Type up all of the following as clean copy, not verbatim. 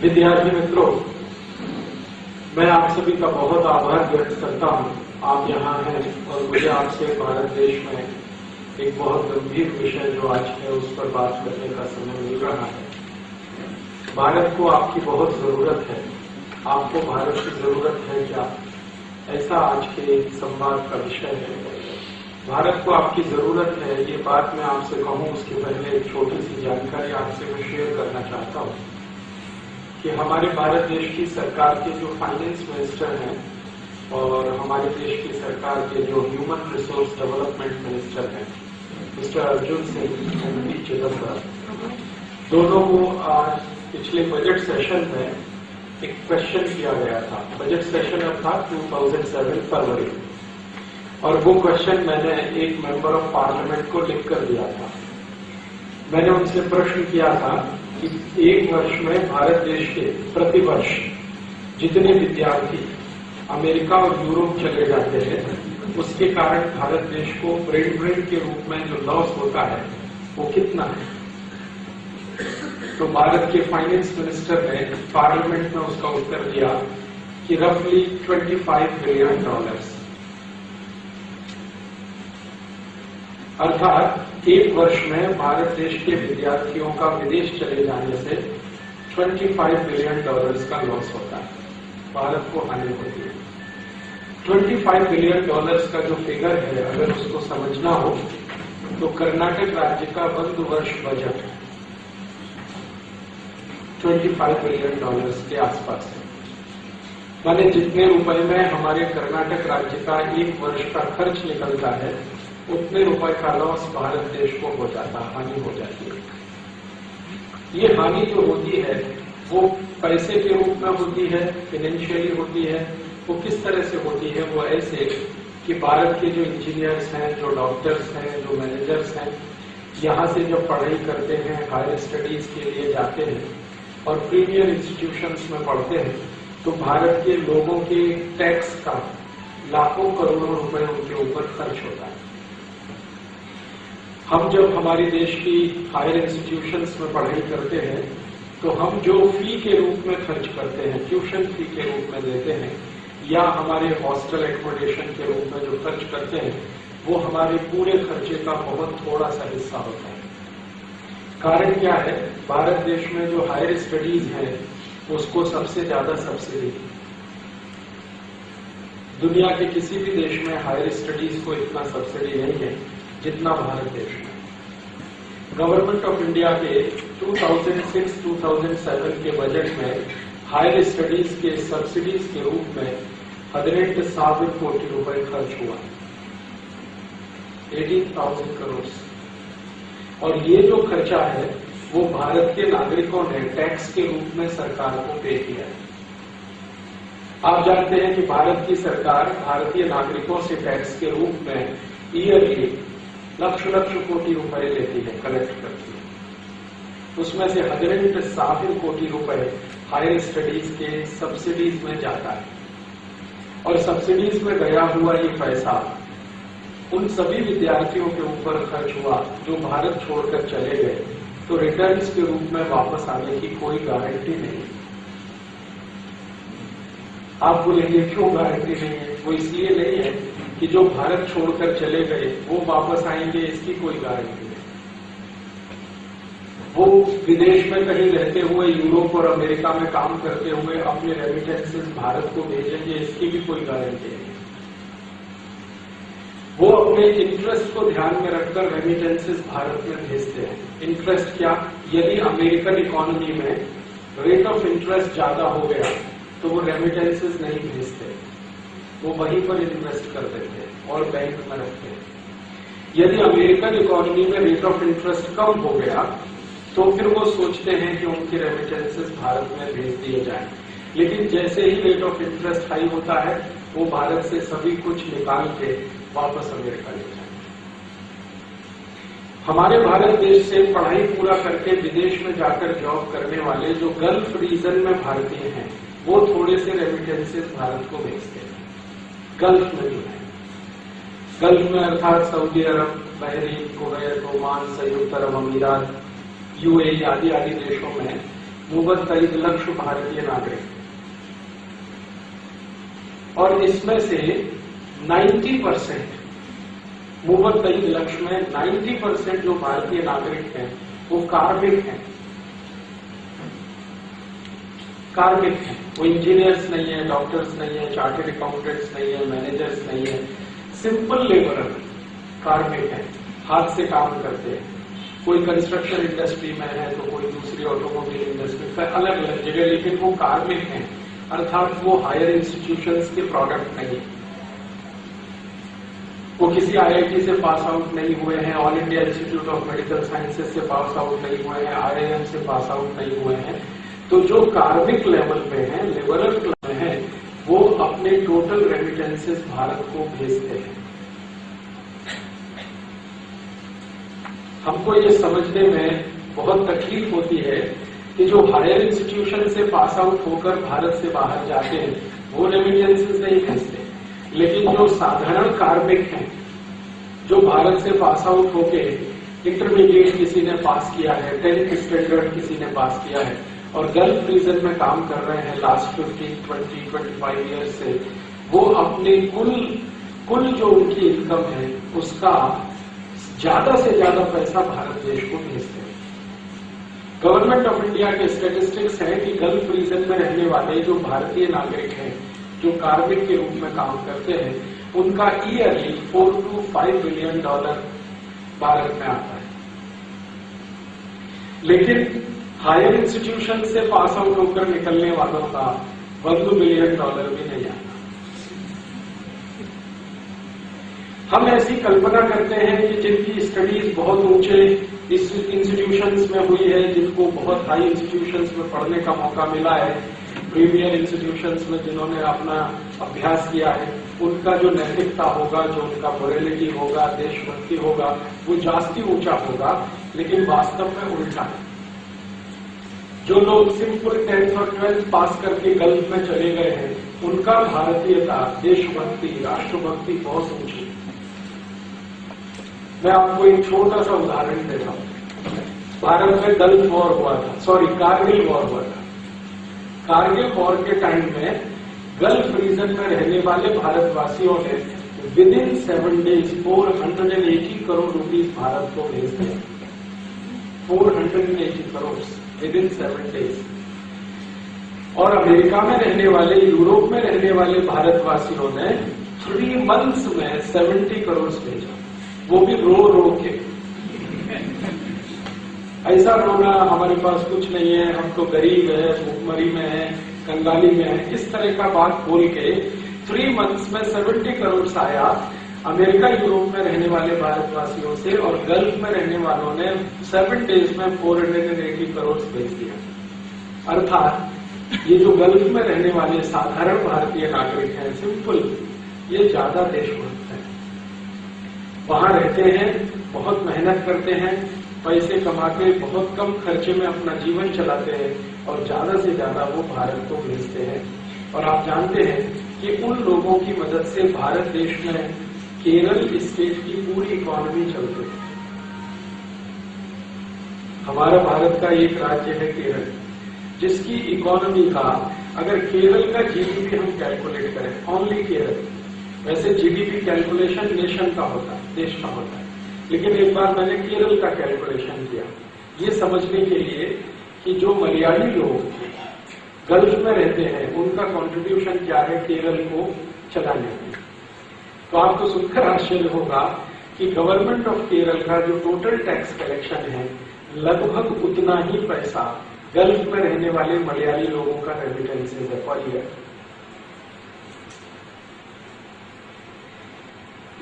विद्यार्थी मित्रों, मैं आप सभी का बहुत आभार व्यक्त करता हूं। आप यहाँ हैं और मुझे आपसे भारत देश में एक बहुत गंभीर विषय जो आज है उस पर बात करने का समय मिल रहा है। भारत को आपकी बहुत जरूरत है। आपको भारत की जरूरत है क्या, ऐसा आज के संवाद का विषय है। भारत को आपकी जरूरत है, ये बात मैं आपसे कहूं उसके पहले एक छोटी सी जानकारी आपसे मैं शेयर करना चाहता हूं कि हमारे भारत देश की सरकार के जो फाइनेंस मिनिस्टर हैं और हमारे देश की सरकार के जो ह्यूमन रिसोर्स डेवलपमेंट मिनिस्टर हैं, mister Arjun Singh and P Chidambaram, दोनों को आज पिछले बजट सेशन में एक क्वेश्चन किया गया था। बजट सेशन था 2007 फरवरी, और वो क्वेश्चन मैंने एक मेंबर ऑफ पार्लियामेंट को लिख कर दिया था। मैंने उनसे प्रश्न किया था कि एक वर्ष में भारत देश के प्रतिवर्ष जितने विद्यार्थी अमेरिका और यूरोप चले जाते हैं, उसके कारण भारत देश को ब्रेन ड्रेन के रूप में जो लॉस होता है वो कितना है। तो भारत के फाइनेंस मिनिस्टर ने पार्लियामेंट में उसका उत्तर दिया कि रफली $25 बिलियन, अर्थात एक वर्ष में भारत देश के विद्यार्थियों का विदेश चले जाने से $25 बिलियन का लॉस होता है, भारत को हानि होती है। $25 बिलियन का जो फिगर है, अगर उसको समझना हो तो कर्नाटक राज्य का बंद वर्ष बजट $25 बिलियन के आसपास है। माने जितने रुपए में हमारे कर्नाटक राज्य का एक वर्ष का खर्च निकलता है, उतने रुपए का लॉस भारत देश को हो जाता, हानि हो जाती है। ये हानि जो होती है वो पैसे के रूप में होती है, फाइनेंशियली होती है। वो किस तरह से होती है? वो ऐसे कि भारत के जो इंजीनियर्स हैं, जो डॉक्टर्स हैं, जो मैनेजर्स हैं, यहाँ से जब पढ़ाई करते हैं, हायर स्टडीज के लिए जाते हैं और प्रीमियर इंस्टीट्यूशंस में पढ़ते हैं, तो भारत के लोगों के टैक्स का लाखों करोड़ों रुपए उनके ऊपर खर्च होता है। हम जब हमारे देश की हायर इंस्टीट्यूशंस में पढ़ाई करते हैं तो हम जो फी के रूप में खर्च करते हैं, ट्यूशन फी के रूप में देते हैं, या हमारे हॉस्टल एकोमोडेशन के रूप में जो खर्च करते हैं, वो हमारे पूरे खर्चे का बहुत थोड़ा सा हिस्सा होता है। कारण क्या है? भारत देश में जो हायर स्टडीज है उसको सबसे ज्यादा सब्सिडी, दुनिया के किसी भी देश में हायर स्टडीज को इतना सब्सिडी नहीं है जितना भारत देश में। गवर्नमेंट ऑफ इंडिया के 2006-2007 के बजट में हायर स्टडीज के सब्सिडीज के रूप में 18,000 कोटी रुपए खर्च हुआ, 18,000 करोड़। और ये जो खर्चा है वो भारत के नागरिकों ने टैक्स के रूप में सरकार को पे किया है। आप जानते हैं कि भारत की सरकार भारतीय नागरिकों से टैक्स के रूप में ईयरली लक्ष कोटि रुपए लेती है, कलेक्ट करती है। उसमें से 18,000 कोटि रुपए हायर स्टडीज के सब्सिडीज में जाता है, और सब्सिडीज में गया हुआ ये पैसा उन सभी विद्यार्थियों के ऊपर खर्च हुआ जो भारत छोड़कर चले गए, तो रिटर्न्स के रूप में वापस आने की कोई गारंटी नहीं। आप बोलेंगे क्यों गारंटी नहीं है? वो इसलिए नहीं है कि जो भारत छोड़कर चले गए वो वापस आएंगे, इसकी कोई गारंटी नहीं। वो विदेश में कहीं रहते हुए, यूरोप और अमेरिका में काम करते हुए अपने रेमिटेंसेस भारत को भेजेंगे, इसकी भी कोई गारंटी नहीं। वो अपने इंटरेस्ट को ध्यान में रखकर रेमिटेंसेस भारत में भेजते हैं। इंटरेस्ट क्या? यदि अमेरिकन इकोनॉमी में रेट ऑफ इंटरेस्ट ज्यादा हो गया तो वो रेमिटेंसेस नहीं भेजते, वो वहीं पर इन्वेस्ट कर देते हैं और बैंक में रखते हैं। यदि अमेरिकन इकोनॉमी में रेट ऑफ इंटरेस्ट कम हो गया तो फिर वो सोचते हैं कि उनके रेमिटेंसेस भारत में भेज दिए जाएं। लेकिन जैसे ही रेट ऑफ इंटरेस्ट हाई होता है, वो भारत से सभी कुछ निकाल के वापस अमेरिका ले जाएं। हमारे भारत देश से पढ़ाई पूरा करके विदेश में जाकर जॉब करने वाले जो गल्फ रीजन में भारतीय हैं, वो थोड़े से रेमिटेंसेस भारत को भेजते हैं। गल्फ में जो है, गल्फ में अर्थात सऊदी अरब, बहरीन, कुवैत, ओमान, संयुक्त अरब अमीरात, यूएई आदि आदि देशों में मुबत्तईद लक्ष्य भारतीय नागरिक, और इसमें से 90% मुबत्तईद लक्ष्य में 90% जो भारतीय नागरिक हैं वो कार्मिक हैं। कार्मिक हैं, वो इंजीनियर्स नहीं है, डॉक्टर्स नहीं है, चार्टर्ड अकाउंटेंट्स नहीं है, मैनेजर्स नहीं है, सिंपल लेबरर कार्मिक हैं, हाथ से काम करते हैं। कोई कंस्ट्रक्शन इंडस्ट्री में है तो कोई दूसरी ऑटोमोबाइल इंडस्ट्री में, अलग अलग जगह, लेकिन वो कार्मिक हैं, अर्थात वो हायर इंस्टीट्यूशंस के प्रोडक्ट नहीं, वो किसी आईआईटी से पास आउट नहीं हुए हैं, all India institute of medical sciences से पास आउट नहीं हुए हैं, आईआईएम से पास आउट नहीं हुए हैं। तो जो कार्मिक लेवल पे हैं, लेबरल क्लब में हैं, वो अपने टोटल रेमिटेंसेस भारत को भेजते हैं। हमको ये समझने में बहुत तकलीफ होती है कि जो हायर इंस्टीट्यूशन से पास आउट होकर भारत से बाहर जाते हैं वो रेमिटेंसेस नहीं भेजते, लेकिन जो साधारण कार्मिक हैं, जो भारत से पास आउट होके इंटरमीडिएट किसी ने पास किया है, 10th स्टैंडर्ड किसी ने पास किया है और गल्फ रीजन में काम कर रहे हैं लास्ट 15, 20, 25 ईयर्स से, वो अपने कुल जो उनकी इनकम है उसका ज्यादा से ज्यादा पैसा भारत देश को भेजते हैं। गवर्नमेंट ऑफ इंडिया के स्टैटिस्टिक्स है कि गल्फ रीजन में रहने वाले जो भारतीय नागरिक हैं, जो कार्मिक के रूप में काम करते हैं, उनका ईयरली $4 to $5 बिलियन भारत में आता है। लेकिन हायर इंस्टीट्यूशन से पास आउट होकर निकलने वालों का $1 बिलियन भी नहीं आता। हम ऐसी कल्पना करते हैं कि जिनकी स्टडीज बहुत ऊंचे इंस्टीट्यूशंस में हुई है, जिनको बहुत हाई इंस्टीट्यूशंस में पढ़ने का मौका मिला है, प्रीमियर इंस्टीट्यूशंस में जिन्होंने अपना अभ्यास किया है, उनका जो नैतिकता होगा, जो उनका मोरालिटी होगा, देशभक्ति होगा, वो जास्ती ऊंचा होगा। लेकिन वास्तव में उल्टा है। जो लोग सिंपल 10th और 12th पास करके गल्फ में चले गए हैं, उनका भारतीयता, देशभक्ति, राष्ट्रभक्ति बहुत ऊंची है। मैं आपको एक छोटा सा उदाहरण देता हूं। भारत में गल्फ वॉर हुआ था, कारगिल वॉर हुआ था। कारगिल वॉर के टाइम में गल्फ रीजन में रहने वाले भारतवासियों ने with in 7 days 480 crore rupees Bharat को भेज दिया। 480 करोड़ विद इन 7 days। और अमेरिका में रहने वाले, यूरोप में रहने वाले भारतवासियों ने 3 months में 70 करोड़ भेजा, वो भी रो रो के। ऐसा रोना हमारे पास कुछ नहीं है, हम तो गरीब है, भूखमरी में है, कंगाली में है, इस तरह का बात बोल के 3 months में 70 करोड़ आया अमेरिका यूरोप में रहने वाले भारतवासियों से, और गल्फ में रहने वालों ने 7 days में 480 करोड़ भेज दिया। अर्थात ये जो गल्फ में रहने वाले साधारण भारतीय नागरिक हैं, सिंपल, ये ज्यादा देशभक्त हैं। वहां रहते हैं, बहुत मेहनत करते हैं, पैसे कमा के बहुत कम खर्चे में अपना जीवन चलाते हैं, और ज्यादा से ज्यादा वो भारत को भेजते हैं। और आप जानते हैं कि उन लोगों की मदद से भारत देश में केरल स्टेट की पूरी इकोनॉमी चलती है। हमारा भारत का एक राज्य है केरल, जिसकी इकोनॉमी का, अगर केरल का जीडीपी हम कैलकुलेट करें, ओनली केरल, वैसे जीडीपी कैलकुलेशन नेशन का होता है, देश का होता है, लेकिन एक बार मैंने केरल का कैलकुलेशन किया ये समझने के लिए कि जो मलयाली लोग गल्फ में रहते हैं उनका कंट्रीब्यूशन क्या है केरल को चलाने में। तो आपको सुनकर आश्चर्य होगा कि गवर्नमेंट ऑफ केरल का जो टोटल टैक्स कलेक्शन है, लगभग उतना ही पैसा गल्फ में रहने वाले मलयाली लोगों का रेमिटेंसेज है पर ईयर।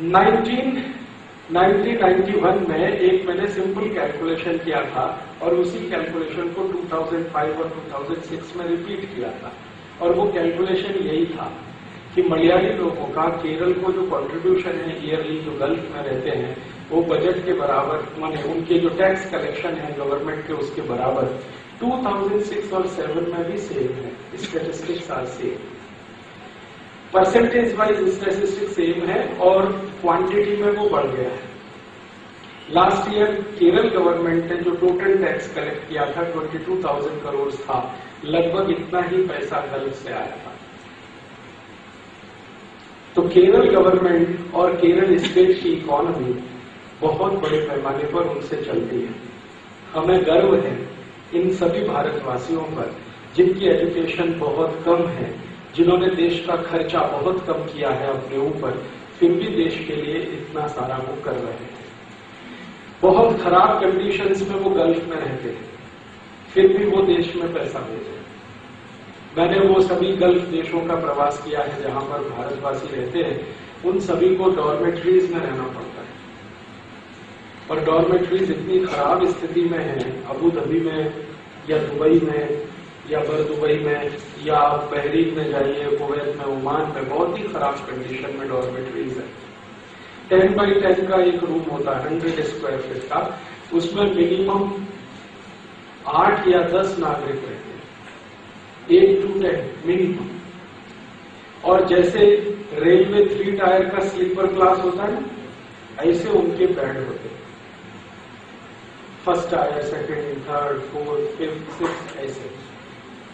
1991 में एक मैंने सिंपल कैलकुलेशन किया था और उसी कैलकुलेशन को 2005 और 2006 में रिपीट किया था, और वो कैलकुलेशन यही था कि मलयाली लोगों का केरल को जो कंट्रीब्यूशन है ईयरली, जो गल्फ में रहते हैं, वो बजट के बराबर, माने उनके जो टैक्स कलेक्शन है गवर्नमेंट के, उसके बराबर 2006 और 7 में भी सेम है। Statistics are same, percentage wise statistics same है और क्वांटिटी में वो बढ़ गया है। लास्ट ईयर केरल गवर्नमेंट ने जो टोटल टैक्स कलेक्ट किया था 22,000 करोड़ था, लगभग इतना ही पैसा गल्फ से आया था। तो केरल गवर्नमेंट और केरल स्टेट की इकोनॉमी बहुत बड़े पैमाने पर उनसे चलती है। हमें गर्व है इन सभी भारतवासियों पर जिनकी एजुकेशन बहुत कम है, जिन्होंने देश का खर्चा बहुत कम किया है अपने ऊपर, फिर भी देश के लिए इतना सारा वो कर रहे हैं। बहुत खराब कंडीशंस में वो गल्फ में रहते हैं, फिर भी वो देश में पैसा भेजे। मैंने वो सभी गल्फ देशों का प्रवास किया है जहां पर भारतवासी रहते हैं, उन सभी को डॉर्मेट्रीज में रहना पड़ता है। और डॉर्मेट्रीज इतनी खराब स्थिति में है, अबू धाबी में या दुबई में या दुबई में या आप बहरीन में जाइए, कुवैत में, ओमान में, बहुत ही खराब कंडीशन में डॉर्मेट्रीज है। 10 बाई 10 का एक रूम होता है 100 स्क्वायर फीट का, उसमें मिनिमम 8 या 10 नागरिक रहते हैं, 8 to 10 मिनिमम। और जैसे रेलवे 3 टायर का स्लीपर क्लास होता है, ऐसे उनके बेड होते हैं, first tier, second, third, fourth, fifth, sixth, ऐसे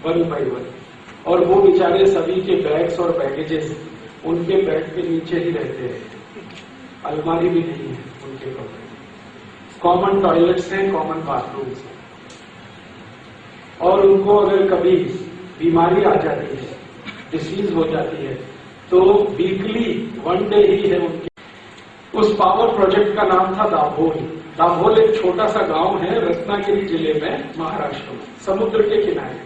1 by 1। और वो बेचारे सभी के बैग्स और बैगेजेस उनके बेड के नीचे ही रहते हैं, अलमारी भी नहीं है उनके कमरे में। कॉमन टॉयलेट्स हैं, कॉमन बाथरूम्स हैं। और उनको अगर कभी बीमारी आ जाती है, डिसीज हो जाती है, तो वीकली 1 डे ही है उनके। उस पावर प्रोजेक्ट का नाम था दाभोल। दाभोल एक छोटा सा गांव है रत्नागिरी जिले में, महाराष्ट्र में, समुद्र के किनारे।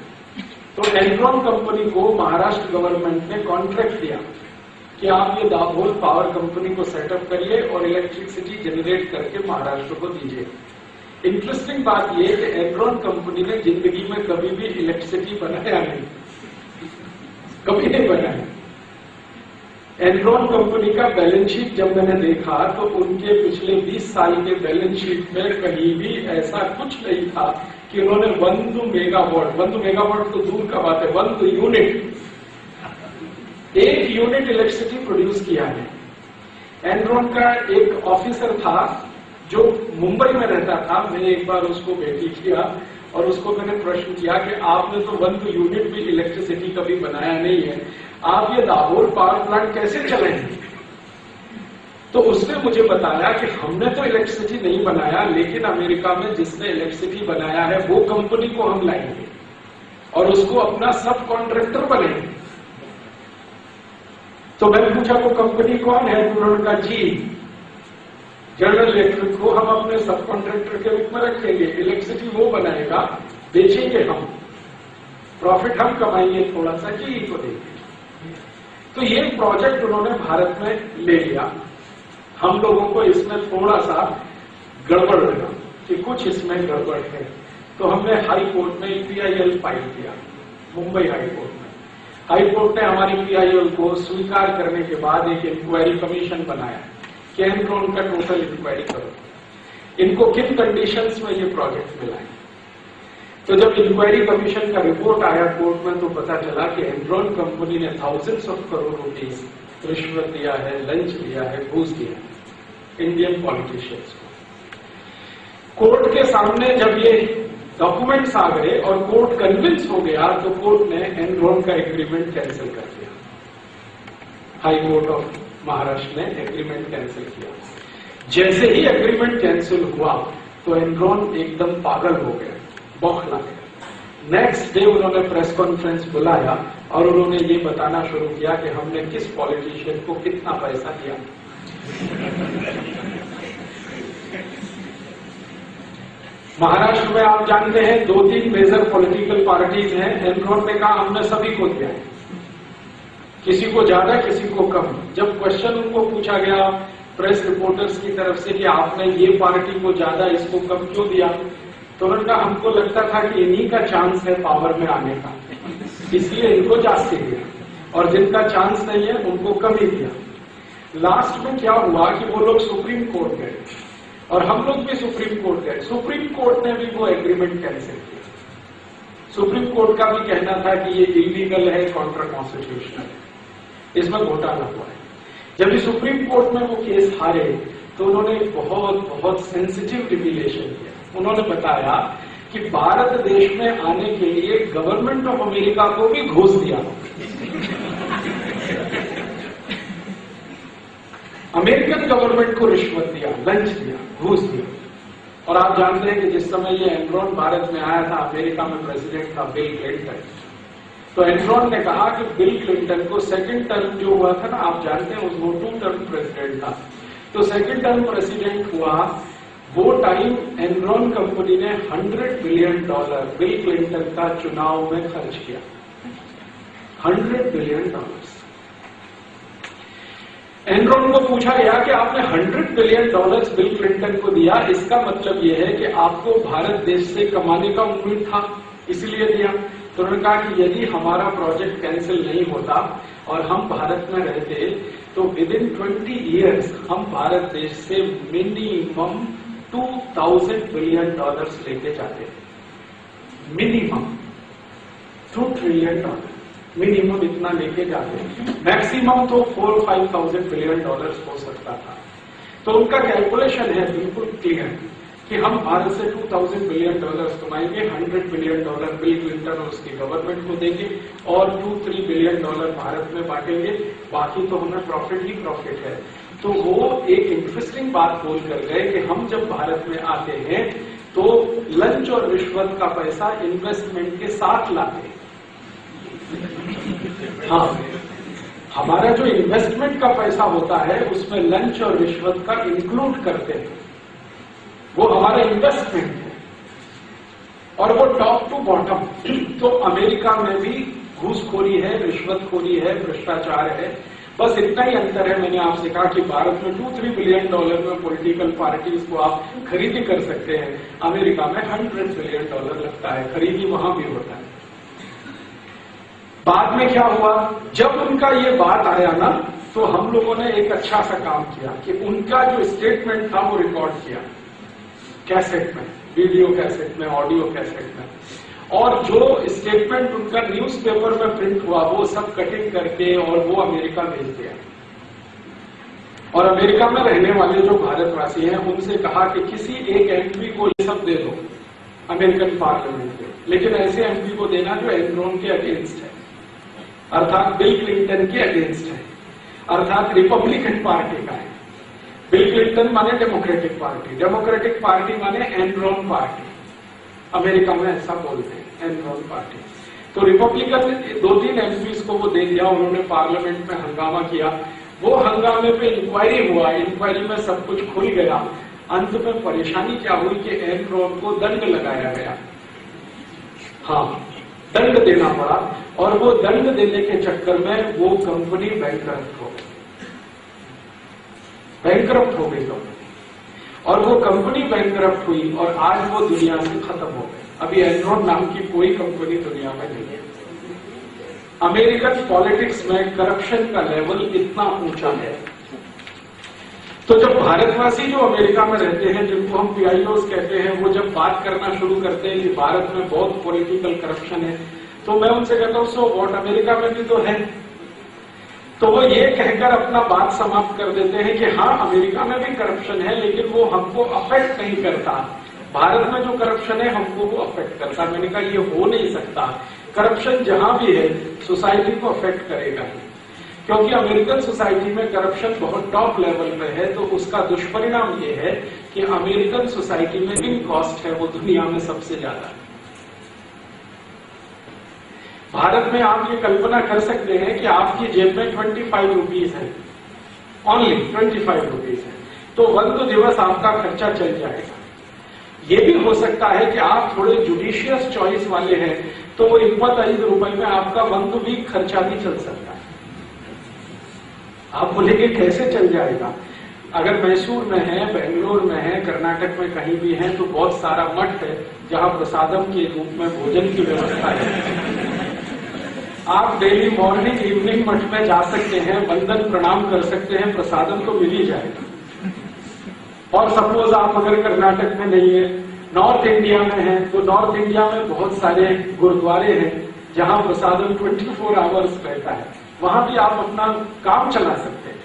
तो एनरॉन कंपनी को महाराष्ट्र गवर्नमेंट ने कॉन्ट्रैक्ट दिया कि आप ये दाभोल पावर कंपनी को सेटअप करिए और इलेक्ट्रिसिटी जनरेट करके महाराष्ट्र को दीजिए। इंटरेस्टिंग बात यह कि एनरॉन कंपनी ने जिंदगी में कभी भी इलेक्ट्रिसिटी बनाया नहीं, कभी नहीं बनाया। एनरॉन कंपनी का बैलेंस शीट जब मैंने देखा तो उनके पिछले 20 साल के बैलेंस शीट में कहीं भी ऐसा कुछ नहीं था कि उन्होंने 1 मेगावाट तो दूर का बात है, 1 यूनिट, 1 यूनिट इलेक्ट्रिसिटी प्रोड्यूस किया है। एनरॉन का एक ऑफिसर था जो मुंबई में रहता था, मैंने एक बार उसको भेटी किया और उसको मैंने प्रश्न किया कि आपने तो 1 यूनिट भी इलेक्ट्रिसिटी कभी बनाया नहीं है, आप ये दाभोल पावर प्लांट कैसे चलाएंगे? तो उसने मुझे बताया कि हमने तो इलेक्ट्रिसिटी नहीं बनाया, लेकिन अमेरिका में जिसने इलेक्ट्रिसिटी बनाया है वो कंपनी को हम लाएंगे और उसको अपना सब कॉन्ट्रैक्टर बनाएंगे। तो मैंने पूछा वो कंपनी कौन है? उन्होंने कहा जी जनरल इलेक्ट्रिक को हम अपने सब कॉन्ट्रैक्टर के रूप में रखेंगे, इलेक्ट्रिसिटी वो बनाएगा, बेचेंगे हम, प्रॉफिट हम कमाएंगे थोड़ा सा, जी को देंगे। तो ये प्रोजेक्ट उन्होंने भारत में ले लिया। हम लोगों को इसमें थोड़ा सा गड़बड़ लगा कि कुछ इसमें गड़बड़ है, तो हमने हाई कोर्ट में PIL फाइल किया, मुंबई हाई कोर्ट में। हाई कोर्ट ने हमारी PIL को स्वीकार करने के बाद एक इंक्वायरी कमीशन बनाया कि एनरॉन का टोटल इंक्वायरी करो, इनको किन कंडीशंस में ये प्रोजेक्ट मिला है। तो जब इंक्वायरी कमीशन का रिपोर्ट आया कोर्ट में तो पता चला कि एनरॉन कंपनी ने थाउजेंड्स ऑफ करोड़ रुपीस रिश्वत दिया है, लंच दिया है, घूस दिया है इंडियन पॉलिटिशियंस को। कोर्ट के सामने जब ये डॉक्यूमेंट्स आ गए और कोर्ट कन्विंस हो गया तो कोर्ट ने एनरॉन का एग्रीमेंट कैंसिल कर दिया। हाई कोर्ट ऑफ महाराष्ट्र ने एग्रीमेंट कैंसिल किया। जैसे ही एग्रीमेंट कैंसिल हुआ तो एनरॉन एकदम पागल हो गया, बौखला गया। नेक्स्ट डे उन्होंने प्रेस कॉन्फ्रेंस बुलाया और उन्होंने ये बताना शुरू किया कि हमने किस पॉलिटिशियन को कितना पैसा दिया। महाराष्ट्र में आप जानते हैं 2-3 मेजर पॉलिटिकल पार्टीज हैं। एनरॉन ने कहा हमने सभी को दिया है, किसी को ज्यादा किसी को कम। जब क्वेश्चन उनको पूछा गया प्रेस रिपोर्टर्स की तरफ से कि आपने ये पार्टी को ज्यादा इसको कम क्यों दिया, तो उन्होंने कहा हमको लगता था कि इन्हीं का चांस है पावर में आने का, इसलिए इनको जास्ती दिया, और जिनका चांस नहीं है उनको कम ही दिया। लास्ट में क्या हुआ कि वो लोग सुप्रीम कोर्ट गए और हम लोग भी सुप्रीम कोर्ट गए। सुप्रीम कोर्ट ने भी वो एग्रीमेंट कैंसिल किया। सुप्रीम कोर्ट का भी कहना था कि ये इलीगल है, कॉन्ट्रा कॉन्स्टिट्यूशनल है, इसमें घोटाला हुआ है। जब भी सुप्रीम कोर्ट में वो केस हारे तो उन्होंने एक बहुत सेंसिटिव रिवीलेशन किया। उन्होंने बताया कि भारत देश में आने के लिए गवर्नमेंट ऑफ अमेरिका को भी घूस दिया, अमेरिकन गवर्नमेंट को रिश्वत दिया, लंच दिया, घूस दिया। और आप जानते हैं कि जिस समय ये एनरॉन भारत में आया था, अमेरिका में प्रेसिडेंट था बिल क्लिंटन। तो एनरॉन ने कहा कि बिल क्लिंटन को सेकंड टर्म जो हुआ था ना, आप जानते हैं वो 2 टर्म प्रेसिडेंट था, तो सेकंड टर्म प्रेसिडेंट हुआ, वो टाइम एनरॉन कंपनी ने $100 बिलियन बिल क्लिंटन का चुनाव में खर्च किया। $100 बिलियन। एनरॉन को पूछा गया कि आपने $100 बिलियन बिल क्लिंटन को दिया, इसका मतलब यह है कि आपको भारत देश से कमाने का उम्मीद था, इसलिए दिया। तो उन्होंने कहा कि यदि हमारा प्रोजेक्ट कैंसिल नहीं होता और हम भारत में रहते तो विदिन 20 ईयर्स हम भारत देश से मिनिमम $2000 बिलियन लेके जाते, मिनिमम $2 ट्रिलियन, मिनिमम इतना लेके जाते, मैक्सिमम तो 4-5,000 बिलियन हो सकता था। तो उनका कैलकुलेशन है बिल्कुल क्लियर कि हम भारत से $2000 बिलियन कमाएंगे, $100 बिलियन बिल क्लिंटन और उसकी गवर्नमेंट को देंगे और $2-3 बिलियन भारत में बांटेंगे, बाकी तो हमें प्रॉफिट ही प्रॉफिट है। तो वो एक इंटरेस्टिंग बात बोल कर गए कि हम जब भारत में आते हैं तो लंच और रिश्वत का पैसा इन्वेस्टमेंट के साथ लाते। हाँ, हमारा जो इन्वेस्टमेंट का पैसा होता है उसमें लंच और रिश्वत का इंक्लूड करते हैं, वो हमारा इन्वेस्टमेंट है। और वो टॉप टू बॉटम, तो अमेरिका में भी घूसखोरी है, रिश्वतखोरी है, भ्रष्टाचार है, बस इतना ही अंतर है। मैंने आपसे कहा कि भारत में $2-3 बिलियन में पॉलिटिकल पार्टीज को आप खरीदी कर सकते हैं, अमेरिका में $100 बिलियन लगता है, खरीदी वहां भी होता है। बाद में क्या हुआ, जब उनका ये बात आया ना, तो हम लोगों ने एक अच्छा सा काम किया कि उनका जो स्टेटमेंट था वो रिकॉर्ड किया कैसेट में, वीडियो कैसेट में, ऑडियो कैसेट में, और जो स्टेटमेंट उनका न्यूज़पेपर में प्रिंट हुआ वो सब कटिंग करके और वो अमेरिका भेज दिया। और अमेरिका में रहने वाले जो भारतवासी हैं उनसे कहा कि किसी एक एमपी को ये सब दे दो अमेरिकन पार्लियामेंट में, लेकिन ऐसे एमपी को देना जो एनरॉन के अगेंस्ट है, अर्थात बिल क्लिंटन के अगेंस्ट है, अर्थात रिपब्लिकन पार्टी का है। बिल क्लिंटन माने डेमोक्रेटिक पार्टी माने एनरॉन पार्टी, अमेरिका में ऐसा बोलते हैं एनरॉन पार्टी। तो रिपब्लिकन 2-3 एमपीज को वो दे दिया, उन्होंने पार्लियामेंट में हंगामा किया, वो हंगामे पे इंक्वायरी हुआ, इंक्वायरी में सब कुछ खुल गया। अंत में परेशानी क्या हुई कि एनरॉन को दंड लगाया गया, हाँ दंड देना पड़ा, और वो दंड देने के चक्कर में वो कंपनी बैंकरप्ट हो गई कंपनी, और वो कंपनी बैंकरप्ट हुई और आज वो दुनिया से खत्म हो गई। अभी एनरॉन नाम की कोई कंपनी दुनिया में नहीं है। अमेरिकन पॉलिटिक्स में करप्शन का लेवल इतना ऊंचा है। तो जब भारतवासी जो अमेरिका में रहते हैं, जिनको हम पीआईओस कहते हैं, वो जब बात करना शुरू करते हैं कि भारत में बहुत पॉलिटिकल करप्शन है, तो मैं उनसे कहता हूं सो व्हाट, अमेरिका में भी तो है। तो वो ये कहकर अपना बात समाप्त कर देते हैं कि हाँ अमेरिका में भी करप्शन है, लेकिन वो हमको अफेक्ट नहीं करता। भारत में जो करप्शन है हमको वो अफेक्ट करता। मैंने कहा ये हो नहीं सकता, करप्शन जहां भी है सोसाइटी को अफेक्ट करेगा ही, क्योंकि अमेरिकन सोसाइटी में करप्शन बहुत टॉप लेवल पे है। तो उसका दुष्परिणाम ये है कि अमेरिकन सोसाइटी में लिविंग कॉस्ट है वो दुनिया में सबसे ज्यादा है। भारत में आप ये कल्पना कर सकते हैं कि आपकी जेब में 25 रुपीज है, ओनली 25 रुपीज है, तो 1-2 दिवस आपका खर्चा चल जाएगा। ये भी हो सकता है कि आप थोड़े जुडिशियस चॉइस वाले हैं, तो वो 25 रुपए में आपका 1 वीक खर्चा भी चल सकता है। आप बोलेंगे कैसे चल जाएगा? अगर मैसूर में है, बेंगलोर में है, कर्नाटक में कहीं भी है, तो बहुत सारा मठ है जहां प्रसादम के रूप में भोजन की व्यवस्था है। आप डेली मॉर्निंग इवनिंग मठ में जा सकते हैं, वंदन प्रणाम कर सकते हैं, प्रसादम तो मिल ही जाएगा। और सपोज आप अगर कर्नाटक में नहीं है, नॉर्थ इंडिया में है, तो नॉर्थ इंडिया में बहुत सारे गुरुद्वारे हैं जहां प्रसादम 24 आवर्स रहता है, वहां भी आप अपना काम चला सकते हैं।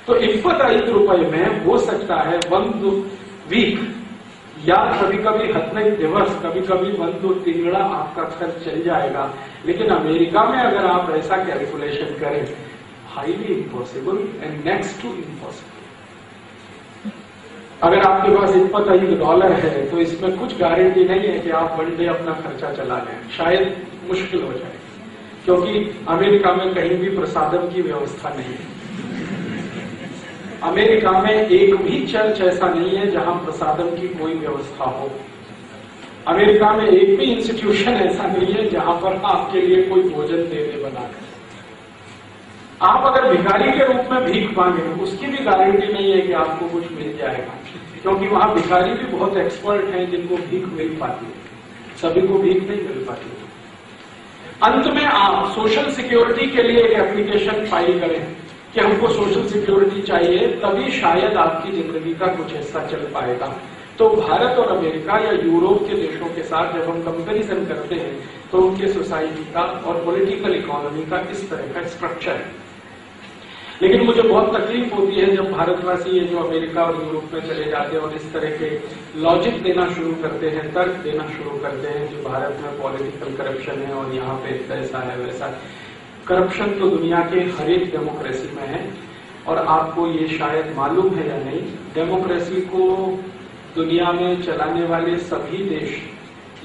तो तो 25 रुपए में हो सकता है 1 वीक या कभी कभी हत्ने दिवस, कभी कभी 1-2 तिंगड़ा आपका खर्च चल जाएगा। लेकिन अमेरिका में अगर आप ऐसा कैलकुलेशन करें, highly impossible and next to impossible. अगर आपके पास $25 है तो इसमें कुछ गारंटी नहीं है कि आप 1 डे अपना खर्चा चला लें, शायद मुश्किल हो जाए, क्योंकि अमेरिका में कहीं भी प्रसादम की व्यवस्था नहीं है। अमेरिका में एक भी चर्च ऐसा नहीं है जहां प्रसादम की कोई व्यवस्था हो। अमेरिका में एक भी इंस्टीट्यूशन ऐसा नहीं है जहां पर आपके लिए कोई भोजन दे दे बनाकर। आप अगर भिखारी के रूप में भीख मांगे, उसकी भी गारंटी नहीं है कि आपको कुछ मिल जाएगा, क्योंकि वहां भिखारी भी बहुत एक्सपर्ट हैं जिनको भीख मिल पाती है, सभी को भीख नहीं मिल पाती। अंत में आप सोशल सिक्योरिटी के लिए एक एप्लीकेशन फाइल करें कि हमको सोशल सिक्योरिटी चाहिए, तभी शायद आपकी जिंदगी का कुछ हिस्सा चल पाएगा। तो भारत और अमेरिका या यूरोप के देशों के साथ जब हम कंपैरिजन करते हैं तो उनके सोसाइटी का और पॉलिटिकल इकोनॉमी का इस तरह का स्ट्रक्चर है। लेकिन मुझे बहुत तकलीफ होती है जब भारतवासी ये जो अमेरिका और यूरोप में चले जाते हैं और इस तरह के लॉजिक देना शुरू करते हैं, तर्क देना शुरू करते हैं कि भारत में पॉलिटिकल करप्शन है और यहाँ पे ऐसा है वैसा है। करप्शन तो दुनिया के हर एक डेमोक्रेसी में है, और आपको ये शायद मालूम है या नहीं, डेमोक्रेसी को दुनिया में चलाने वाले सभी देश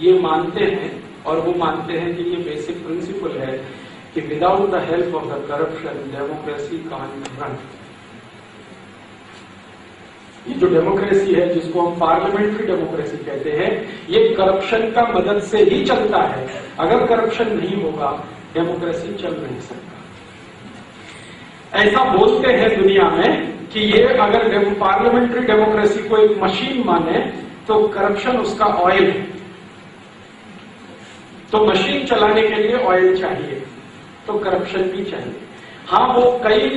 ये मानते हैं, और वो मानते हैं कि ये बेसिक प्रिंसिपल है कि without the help of the corruption democracy can't run. ये जो डेमोक्रेसी है, जिसको हम पार्लियामेंट्री डेमोक्रेसी कहते हैं, ये करप्शन का मदद से ही चलता है। अगर करप्शन नहीं होगा डेमोक्रेसी चल नहीं सकता। ऐसा बोलते हैं दुनिया में कि ये अगर पार्लियामेंट्री डेमोक्रेसी को एक मशीन माने तो करप्शन उसका ऑयल है। तो मशीन चलाने के लिए ऑयल चाहिए, तो करप्शन भी चाहिए। हाँ, वो कई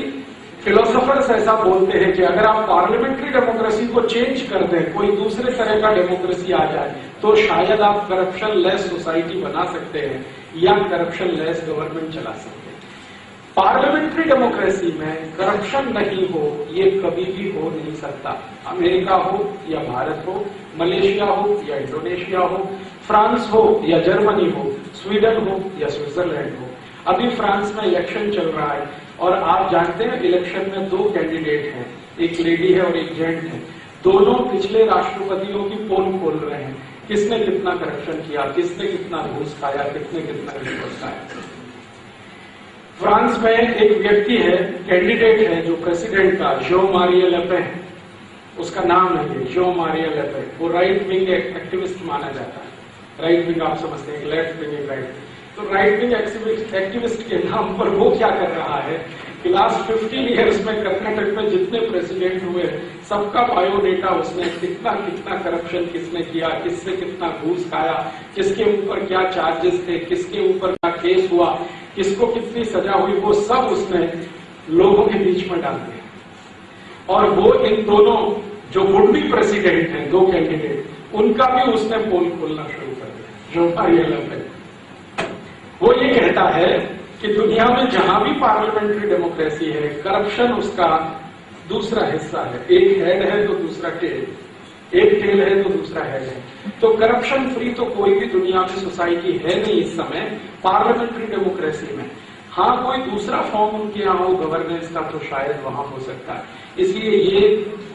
फिलोसोफर्स ऐसा बोलते हैं कि अगर आप पार्लियामेंट्री डेमोक्रेसी को चेंज कर दें, कोई दूसरे तरह का डेमोक्रेसी आ जाए, तो शायद आप करप्शन लेस सोसाइटी बना सकते हैं या करप्शन लेस गवर्नमेंट चला सकते हैं। पार्लियामेंट्री डेमोक्रेसी में करप्शन नहीं हो, ये कभी भी हो नहीं सकता। अमेरिका हो या भारत हो, मलेशिया हो या इंडोनेशिया हो, फ्रांस हो या जर्मनी हो, स्वीडन हो या स्विट्जरलैंड हो। अभी फ्रांस में इलेक्शन चल रहा है और आप जानते हैं इलेक्शन में 2 कैंडिडेट हैं, एक लेडी है और एक जेंट है। दोनों पिछले राष्ट्रपतियों की पोल खोल रहे हैं, किसने कितना करप्शन किया, किसने कितना घूस खाया, किसने कितना रिश्वत खाया। फ्रांस में एक व्यक्ति है, कैंडिडेट है जो प्रेसिडेंट का, जो मारिया ले पेन, उसका नाम है ये, जो मारिया ले पेन। वो राइट विंग एक्टिविस्ट माना जाता है। राइट विंग आप समझते हैं, लेफ्ट विंग एक राइट। तो राइट विंग एक्टिविस्ट के नाम पर वो क्या कर रहा है कि लास्ट 15 ईयर्स में कर्नाटक में जितने प्रेसिडेंट हुए सबका बायोडेटा उसने, कितना कितना करप्शन किसने किया, किससे कितना घूस खाया, किसके ऊपर क्या चार्जेस थे, किसके ऊपर क्या केस हुआ, किसको कितनी सजा हुई, वो सब उसने लोगों के बीच में डाल दिया। और वो इन दोनों जो वुड बी प्रेसिडेंट हैं, 2 कैंडिडेट, उनका भी उसने पोल खोलना शुरू कर दिया। जो मारिया ले पेन, वो ये कहता है कि दुनिया में जहां भी पार्लियामेंट्री डेमोक्रेसी है, करप्शन उसका दूसरा हिस्सा है। एक हेड है तो दूसरा टेल, एक टेल है तो दूसरा हेड है। तो करप्शन फ्री तो कोई भी दुनिया में सोसाइटी है नहीं इस समय पार्लियामेंट्री डेमोक्रेसी में। हाँ, कोई दूसरा फॉर्म उनके यहाँ हो गवर्नेंस का तो शायद वहां हो सकता है। इसलिए ये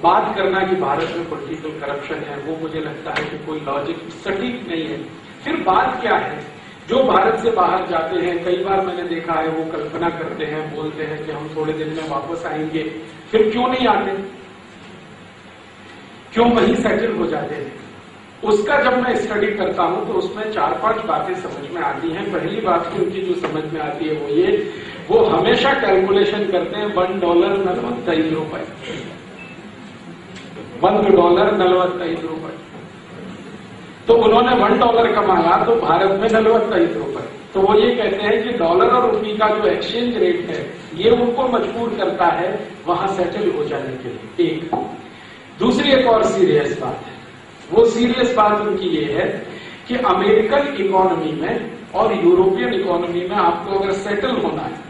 बात करना कि भारत में पॉलिटिकल करप्शन है, वो मुझे लगता है कि कोई लॉजिक सटीक नहीं है। फिर बात क्या है, जो भारत से बाहर जाते हैं, कई बार मैंने देखा है वो कल्पना करते हैं, बोलते हैं कि हम थोड़े दिन में वापस आएंगे, फिर क्यों नहीं आते, क्यों वहीं सेटल हो जाते हैं। उसका जब मैं स्टडी करता हूं तो उसमें 4-5 बातें समझ में आती हैं। पहली बात की उनकी जो समझ में आती है वो ये, वो हमेशा कैलकुलेशन करते हैं $1 45 रुपए, $1 45 रुपए। तो उन्होंने $1 कमाया तो भारत में 45 रुपए। तो वो ये कहते हैं कि डॉलर और रुपये का जो एक्सचेंज रेट है ये उनको मजबूर करता है वहां सेटल हो जाने के लिए। एक दूसरी एक और सीरियस बात है, वो सीरियस बात उनकी ये है कि अमेरिकन इकोनॉमी में और यूरोपियन इकोनॉमी में आपको अगर सेटल होना है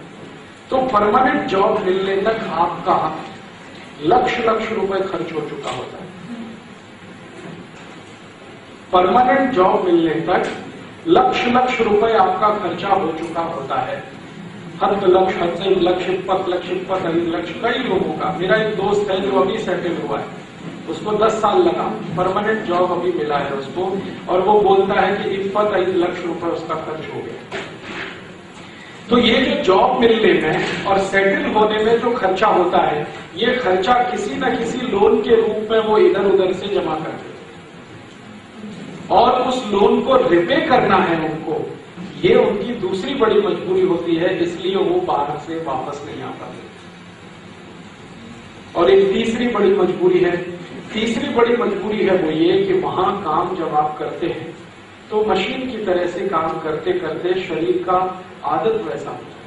तो परमानेंट जॉब मिलने तक आपका लक्ष रुपए खर्च हो चुका होता है। परमानेंट जॉब मिलने तक लक्ष रुपए आपका खर्चा हो चुका होता है। हद लक्ष, 20 लक्ष, 25 लक्ष, कई लोगों का। मेरा एक दोस्त है जो अभी सेटल हुआ है, उसको 10 साल लगा, परमानेंट जॉब अभी मिला है उसको, और वो बोलता है कि 25 लक्ष रुपए उसका खर्च हो गया। तो ये जो जॉब मिलने में और सेटल होने में जो खर्चा होता है, ये खर्चा किसी न किसी लोन के रूप में वो इधर उधर से जमा करते हैं और उस लोन को रिपे करना है उनको, ये उनकी दूसरी बड़ी मजबूरी होती है, इसलिए वो बाहर से वापस नहीं आ पाते। और एक तीसरी बड़ी मजबूरी है, वो ये कि वहां काम जब आप करते हैं तो मशीन की तरह से काम करते करते शरीर का आदत वैसा होता है।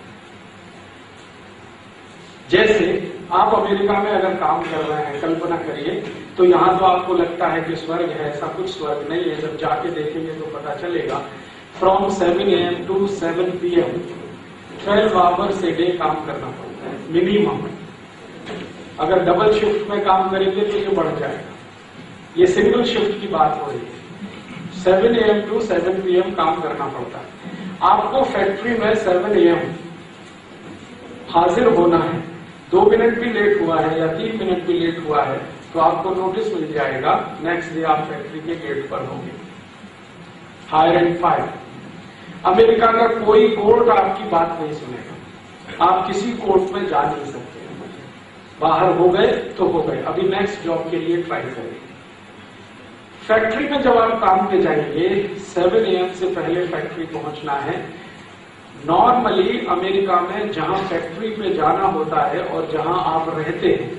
जैसे आप अमेरिका में अगर काम कर रहे हैं, कल्पना करिए, तो यहां तो आपको लगता है कि स्वर्ग है, ऐसा कुछ स्वर्ग नहीं है। जब जाके देखेंगे तो पता चलेगा। From 7 AM to 7 PM 12 hours a day काम करना पड़ता है मिनिमम। अगर डबल शिफ्ट में काम करेंगे तो ये बढ़ जाएगा। ये सिंगल शिफ्ट की बात हो रही है। 7 AM to 7 PM काम करना पड़ता है। आपको फैक्ट्री में 7 AM हाजिर होना है। 2 मिनट भी लेट हुआ है या 3 मिनट भी लेट हुआ है तो आपको नोटिस मिल जाएगा, नेक्स्ट डे आप फैक्ट्री के गेट पर होंगे। Higher and fire. अमेरिका का कोई कोर्ट आपकी बात नहीं सुनेगा, आप किसी कोर्ट में जा नहीं सकते। बाहर हो गए तो हो गए, अभी नेक्स्ट जॉब के लिए ट्राई करें। फैक्ट्री में जब आप काम पे जाएंगे, 7 AM से पहले फैक्ट्री पहुंचना है। नॉर्मली अमेरिका में जहां फैक्ट्री पे जाना होता है और जहां आप रहते हैं,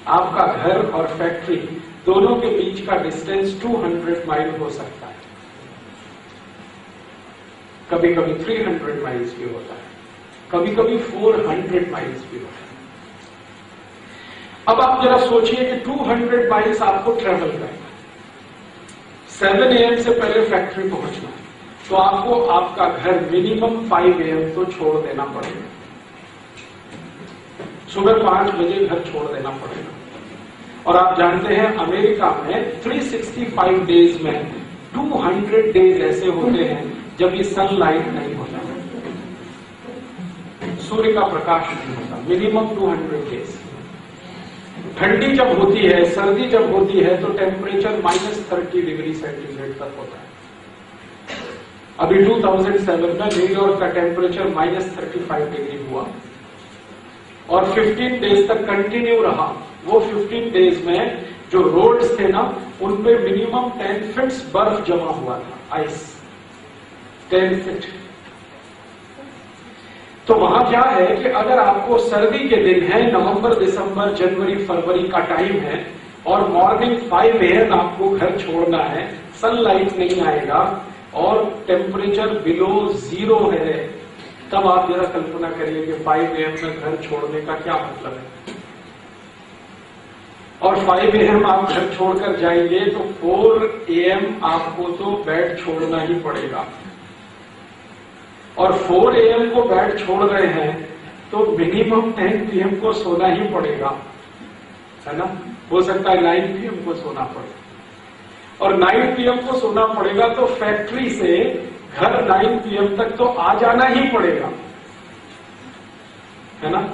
आपका घर और फैक्ट्री दोनों के बीच का डिस्टेंस 200 माइल हो सकता है, कभी कभी 300 माइल्स भी होता है, कभी कभी 400 माइल्स भी होता है। अब आप जरा सोचिए कि 200 माइल्स आपको ट्रेवल करना है, 7 AM से पहले फैक्ट्री पहुंचना है, तो आपको आपका घर मिनिमम 5 AM तो छोड़ देना पड़ेगा। सुबह 5 बजे घर छोड़ देना पड़ेगा। और आप जानते हैं अमेरिका में 365 डेज में 200 डेज ऐसे होते हैं जब ये सनलाइट नहीं होता, सूर्य का प्रकाश नहीं होता, मिनिमम 200 डेज। ठंडी जब होती है, सर्दी जब होती है तो टेम्परेचर -30 डिग्री सेंटीग्रेड तक होता है। अभी 2007 में न्यूयॉर्क का टेम्परेचर -35 डिग्री हुआ और 15 डेज तक कंटिन्यू रहा। वो 15 डेज में जो रोड्स थे ना, उनपे मिनिमम 10 फीट बर्फ जमा हुआ था, आइस 10 फीट। तो वहां क्या है कि अगर आपको सर्दी के दिन है, नवंबर, दिसंबर, जनवरी, फरवरी का टाइम है और मॉर्निंग 5 AM आपको घर छोड़ना है, सनलाइट नहीं आएगा और टेम्परेचर बिलो 0 है, तब आप जरा कल्पना करिए कि 5 AM में घर छोड़ने का क्या मतलब है। और 5 AM आप घर छोड़कर जाएंगे तो 4 AM आपको तो बेड छोड़ना ही पड़ेगा। और 4 AM को बेड छोड़ रहे हैं तो मिनिमम 10 PM को सोना ही पड़ेगा, है ना। हो सकता है 9 PM को सोना पड़े और 9 PM को सोना पड़ेगा तो फैक्ट्री से घर 9 PM तक तो आ जाना ही पड़ेगा, है ना।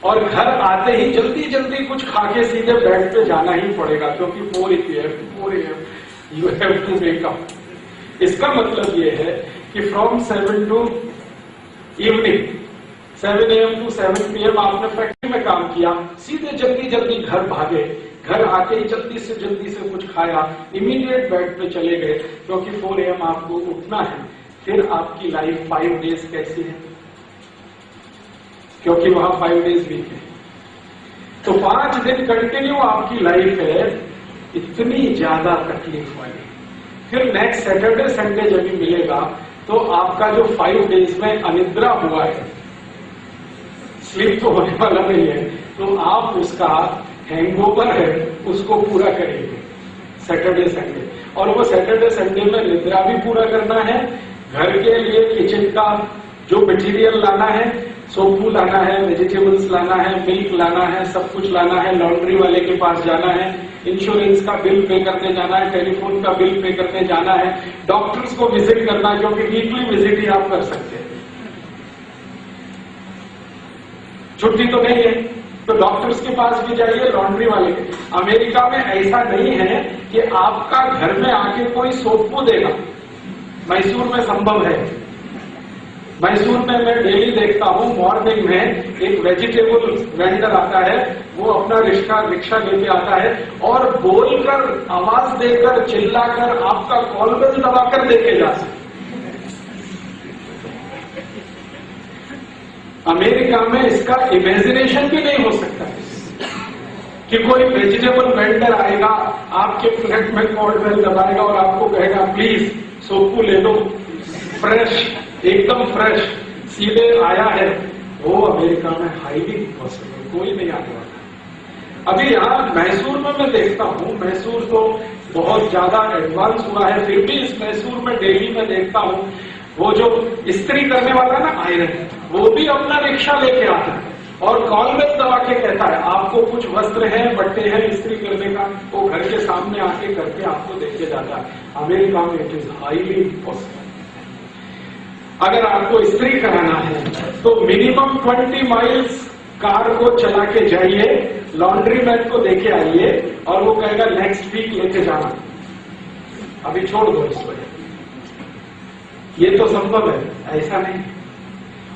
और घर आते ही जल्दी जल्दी कुछ खाके सीधे बेड पे जाना ही पड़ेगा, क्योंकि 4 AM you have to wake up. इसका मतलब ये है कि from 7 to evening 7 AM to 7 PM आपने फैक्ट्री में काम किया, सीधे जल्दी जल्दी घर भागे, घर आके ही जल्दी से कुछ खाया, इमीडिएट बेड पे चले गए, क्योंकि 4 AM आपको उठना है। फिर आपकी लाइफ 5 डेज कैसी है, क्योंकि वहां 5 डेज वीक है, तो 5 दिन कंटिन्यू आपकी लाइफ है, इतनी ज्यादा तकलीफ वाली। फिर नेक्स्ट सैटरडे संडे जब भी मिलेगा तो आपका जो 5 डेज में अनिद्रा हुआ है, स्लीप तो होने वाला नहीं है, तो आप उसका हैंगओवर है उसको पूरा करेंगे सैटरडे संडे। और वो सैटरडे संडे में निद्रा भी पूरा करना है, घर के लिए किचन का जो मटेरियल लाना है, सोपू लाना है, वेजिटेबल्स लाना है, मिल्क लाना है, सब कुछ लाना है, लॉन्ड्री वाले के पास जाना है, इंश्योरेंस का बिल पे करने जाना है, टेलीफोन का बिल पे करने जाना है, डॉक्टर्स को विजिट करना है, क्योंकि वीकली विजिट ही आप कर सकते हैं, छुट्टी तो नहीं है, तो डॉक्टर्स के पास भी जाइए, लॉन्ड्री वाले के। अमेरिका में ऐसा नहीं है कि आपका घर में आके कोई सोपू देगा। मैसूर में संभव है। मैसूर में मैं डेली देखता हूं, मॉर्निंग में एक वेजिटेबल वेंडर आता है, वो अपना रिक्शा लेके आता है और बोलकर, आवाज देकर, चिल्लाकर, आपका कॉल बेल दबाकर देके जा सकते। अमेरिका में इसका इमेजिनेशन भी नहीं हो सकता कि कोई वेजिटेबल वेंडर आएगा, आपके फ्लैट में कॉल बेल दबाएगा और आपको कहेगा प्लीज सोपू ले लो, फ्रेश, एकदम फ्रेश, सीधे आया है। वो अमेरिका में हाईली इम्पॉसिबल, कोई नहीं आने वाला। अभी यहाँ मैसूर में मैं देखता हूँ, मैसूर तो बहुत ज्यादा एडवांस हुआ है, फिर भी इस मैसूर में डेली में देखता हूँ, वो जो इस्त्री करने वाला ना आयरन, वो भी अपना रिक्शा लेके आता है और कॉल बेल दबा के कहता है आपको कुछ वस्त्र है, बट्टे हैं इस्त्री करने का, वो घर के सामने आके करके आपको देके जाता है। अमेरिका में इट इज हाईली इम्पॉसिबल। अगर आपको इस्त्री कराना है तो मिनिमम 20 माइल्स कार को चला के जाइए, लॉन्ड्री मैन को देके आइए और वो कहेगा नेक्स्ट वीक लेके जाना, अभी छोड़ दो इस वजह। ये तो संभव है, ऐसा नहीं।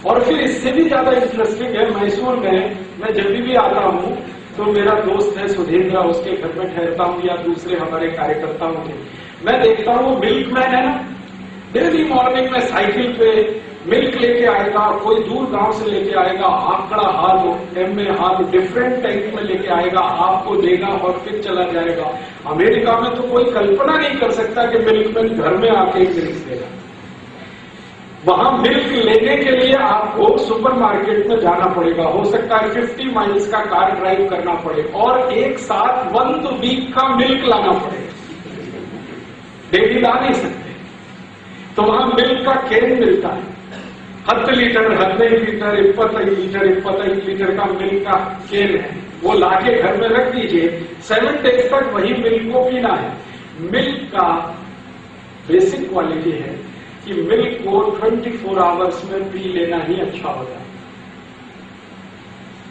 और फिर इससे भी ज्यादा इंटरेस्टिंग है, मैसूर में मैं जब भी आता हूं तो मेरा दोस्त है सुधींद्र, उसके घर में ठहरता हूं या दूसरे हमारे कार्यकर्ताओं के, मैं देखता हूं मिल्क मैन है ना, डेली मॉर्निंग में साइकिल पे मिल्क लेके आएगा, कोई दूर गांव से लेके आएगा, आंकड़ा हाल, एम ए हाल, डिफरेंट टैंक में लेके आएगा, आपको देगा और फिर चला जाएगा। अमेरिका में तो कोई कल्पना नहीं कर सकता कि मिल्कमैन घर में आके मिल्क देगा। वहां मिल्क लेने के लिए आपको सुपरमार्केट में जाना पड़ेगा, हो सकता है 50 माइल्स का कार ड्राइव करना पड़े और एक साथ 1 वीक का मिल्क लाना पड़ेगा, डेली ला नहीं सकते। तो वहां मिल्क का कैन मिलता है, 10 लीटर, 15 लीटर, 25 लीटर, 25 लीटर का मिल्क का कैन है, वो लाके घर में रख दीजिए, 7 डेज तक वही मिल्क को पीना है। मिल्क का बेसिक क्वालिटी है कि मिल्क को 24 आवर्स में पी लेना ही अच्छा होता है,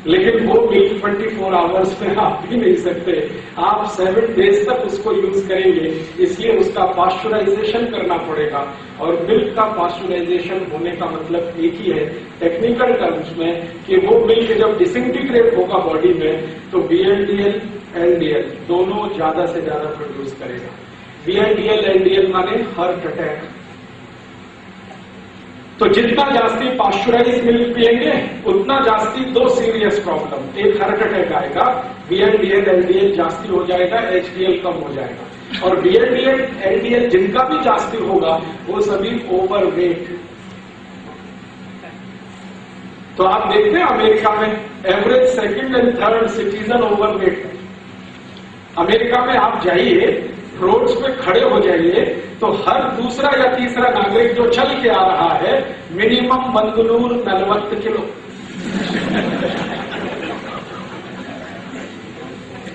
लेकिन वो मिल्क 24 आवर्स में आप पी नहीं सकते, आप 7 डेज तक उसको यूज करेंगे, इसलिए उसका पास्चुराइजेशन करना पड़ेगा। और मिल्क का पास्चुराइजेशन होने का मतलब एक ही है टेक्निकल टर्म्स में कि वो मिल्क जब डिसइंटीग्रेट होगा बॉडी में तो VLDL, LDL दोनों ज्यादा से ज्यादा प्रोड्यूस करेगा। VLDL, LDL माने हार्ट अटैक। तो जितना जास्ती पास्चुराइज मिल्क पिएंगे उतना जास्ती 2 सीरियस प्रॉब्लम, एक हार्ट अटैक आएगा, VLDL, LDL जास्ती हो जाएगा, HDL कम हो जाएगा। और VLDL, LDL जिनका भी जास्ती होगा वो सभी ओवरवेट। तो आप देखते हैं अमेरिका में average 2nd and 3rd citizen overweight है। अमेरिका में आप जाइए, रोड्स पे खड़े हो जाइए तो हर दूसरा या तीसरा नागरिक जो चल के आ रहा है minimum Bangalore 40 kilo,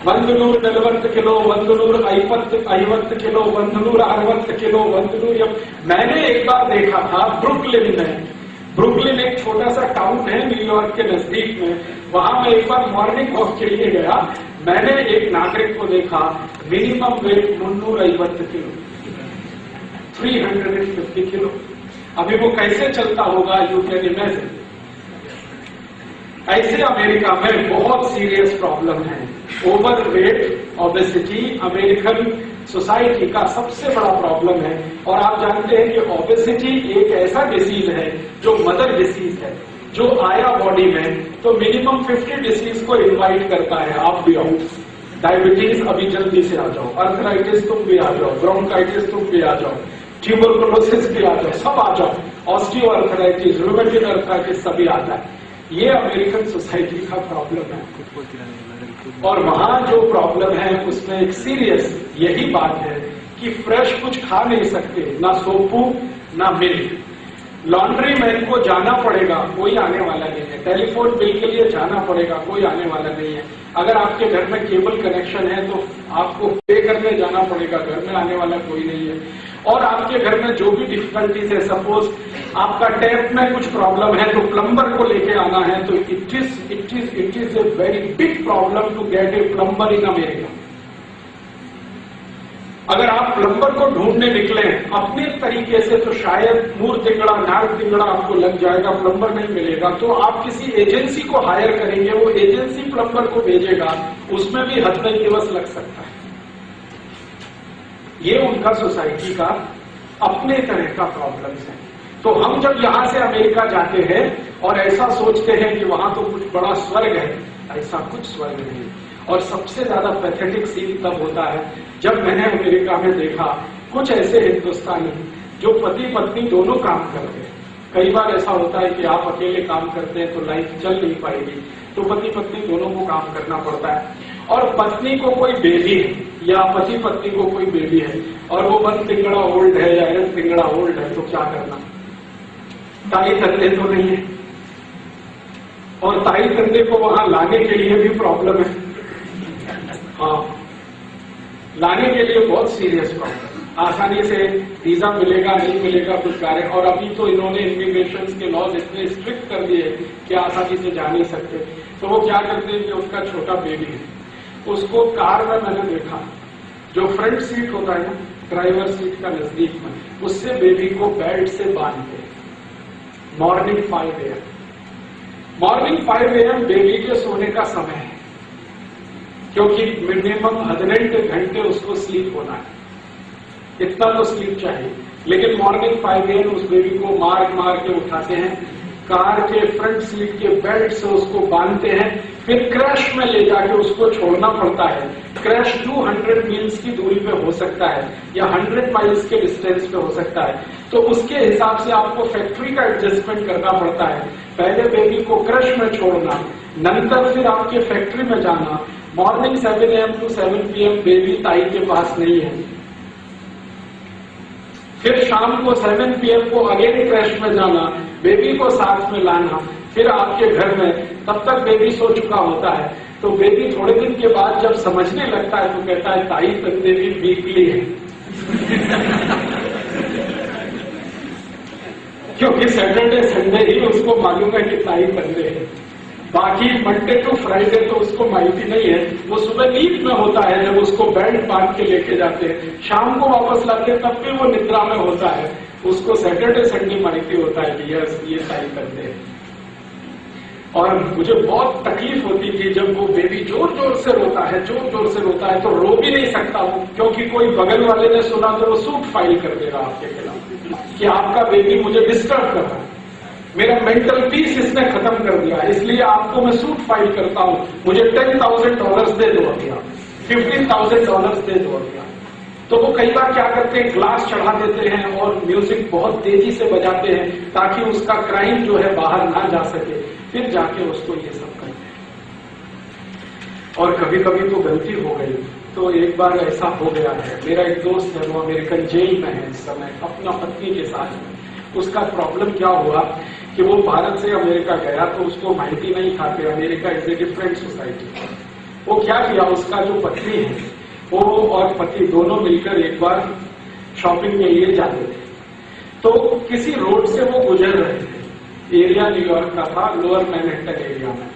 Bangalore 40 kilo, Bangalore 50 kilo, Bangalore 60 kilo, Bangalore. मैंने एक बार देखा था ब्रुकलिन में, ब्रुकलिन एक छोटा सा टाउन है न्यूयॉर्क के नजदीक में, वहां मैं एक बार मॉर्निंग वॉक के लिए गया, मैंने एक नागरिक को देखा मिनिमम वेट 350 किलो, 350 किलो। अभी वो कैसे चलता होगा यू कैन इमेजिन। ऐसे अमेरिका में बहुत सीरियस प्रॉब्लम है। ओवरवेट, ओबेसिटी अमेरिकन सोसाइटी का सबसे बड़ा प्रॉब्लम है। और आप जानते हैं कि ओबेसिटी एक ऐसा डिसीज है जो मदर डिसीज है, जो आया बॉडी में तो मिनिमम 50 डिसीज को इनवाइट करता है, आप भी आओ। डायबिटीज अभी जल्दी से आ जाओ, अर्थराइटिस तुम भी आ जाओ, ब्रोंकाइटिस तुम भी आ जाओ, ट्यूबरकुलोसिस भी आ जाओ, सब आ जाओ, ऑस्टियो अर्थराइटिस, रूमेटिक अर्थराइटिस सभी आता है। ये अमेरिकन सोसाइटी का प्रॉब्लम है। और वहां जो प्रॉब्लम है उसमें एक सीरियस यही बात है कि फ्रेश कुछ खा नहीं सकते, ना सोपू ना मिल्क। लॉन्ड्री मैन को जाना पड़ेगा, कोई आने वाला नहीं है। टेलीफोन बिल के लिए जाना पड़ेगा, कोई आने वाला नहीं है। अगर आपके घर में केबल कनेक्शन है तो आपको पे करने जाना पड़ेगा, घर में आने वाला कोई नहीं है। और आपके घर में जो भी डिफिकल्टीज है, सपोज आपका टैप में कुछ प्रॉब्लम है तो प्लम्बर को लेके आना है, तो it is a very big problem to get a plumber in America. अगर आप प्लम्बर को ढूंढने निकले अपने तरीके से तो शायद मूर तिंगड़ा नाक तिंगड़ा आपको लग जाएगा, प्लम्बर नहीं मिलेगा। तो आप किसी एजेंसी को हायर करेंगे, वो एजेंसी प्लम्बर को भेजेगा, उसमें भी हफ्ते दिवस लग सकता है। ये उनका सोसाइटी का अपने तरह का प्रॉब्लम्स है। तो हम जब यहां से अमेरिका जाते हैं और ऐसा सोचते हैं कि वहां तो कुछ बड़ा स्वर्ग है, ऐसा कुछ स्वर्ग नहीं। और सबसे ज्यादा पैथेटिक सीन तब होता है जब मैंने अमेरिका में देखा कुछ ऐसे हिंदुस्तानी जो पति पत्नी दोनों काम करते हैं। कई बार ऐसा होता है कि आप अकेले काम करते हैं तो लाइफ चल नहीं पाएगी, तो पति पत्नी दोनों को काम करना पड़ता है। और पत्नी को कोई बेबी है या पति पत्नी को कोई बेबी है और वो बस तिंगड़ा ओल्ड है या एरन तिंगड़ा ओल्ड है, तो क्या करना? ताई तंदे तो नहीं है, और ताई तंदे को वहां लाने के लिए भी प्रॉब्लम है। हाँ, लाने के लिए बहुत सीरियस प्रॉब्लम। आसानी से वीजा मिलेगा नहीं मिलेगा कुछ कार्य। और अभी तो इन्होंने इमिग्रेशन के लॉज इतने स्ट्रिक्ट कर दिए कि आसानी से जा नहीं सकते। तो वो क्या करते हैं कि उसका छोटा बेबी है, उसको कार में मैंने देखा, जो फ्रंट सीट होता है ना, ड्राइवर सीट का नजदीक में, उससे बेबी को बेल्ट से बांधते हैं। Morning 5 AM, morning 5 AM baby के सोने का समय है, क्योंकि मिनिमम 18 घंटे उसको स्लीप होना है, इतना तो स्लीप चाहिए। लेकिन मॉर्निंग 5 AM उस बेबी को मार मार के उठाते हैं, कार के फ्रंट सीट के बेल्ट से उसको बांधते हैं, फिर क्रैश में ले जाके उसको छोड़ना पड़ता है। क्रैश 200 मील्स की दूरी पे हो सकता है या 100 माइल्स के डिस्टेंस पे हो सकता है। तो उसके हिसाब से आपको फैक्ट्री का एडजस्टमेंट करना पड़ता है। पहले बेबी को क्रैश में छोड़ना, नंतर फिर आपके फैक्ट्री में जाना। Morning 7 AM to 7 PM baby ताई के पास नहीं है, फिर शाम को 7 PM को अगेन क्रैश में जाना, बेबी को साथ में लाना, फिर आपके घर में, तब तक बेबी सो चुका होता है। तो बेबी थोड़े दिन के बाद जब समझने लगता है तो कहता है ताई तंदे भी वीकली है क्योंकि सैटरडे संडे ही उसको मालूम है कि ताई तंदे है, बाकी मंडे टू फ्राइडे तो उसको माहिती नहीं है। वो सुबह नींद में होता है जब उसको बेल्ट बांध के लेके जाते हैं, शाम को वापस लाते हैं तब भी वो निद्रा में होता है। उसको सैटरडे संडे माहिती होता है कि यस ये ताई तंदे है। और मुझे बहुत तकलीफ होती थी जब वो बेबी जोर जोर से रोता है, जोर जोर से रोता है, तो रो भी नहीं सकता वो, क्योंकि कोई बगल वाले ने सुना तो वो सूट फाइल कर देगा आपके खिलाफ कि आपका बेबी मुझे डिस्टर्ब कर रहा है, मेरा मेंटल पीस इसने खत्म कर दिया, इसलिए आपको मैं सूट फाइल करता हूं, मुझे $10,000 दे दो अभी, $15,000 दे दो अभी। तो वो कई बार क्या करते हैं, ग्लास चढ़ा देते हैं और म्यूजिक बहुत तेजी से बजाते हैं ताकि उसका क्राइम जो है बाहर ना जा सके, फिर जाके उसको ये सब करते हैं। और कभी कभी तो गलती हो गई। तो एक बार ऐसा हो गया है, मेरा एक दोस्त है वो अमेरिकन जेल में है इस समय अपना पत्नी के साथ। उसका प्रॉब्लम क्या हुआ कि वो भारत से अमेरिका गया तो उसको माहिती नहीं था कि America is a different society. वो क्या किया, उसका जो पत्नी है वो और पति दोनों मिलकर एक बार शॉपिंग के लिए जाते थे। तो किसी रोड से वो गुजर रहे थे, एरिया न्यूयॉर्क का था, लोअर मैनहट्टन एरिया में।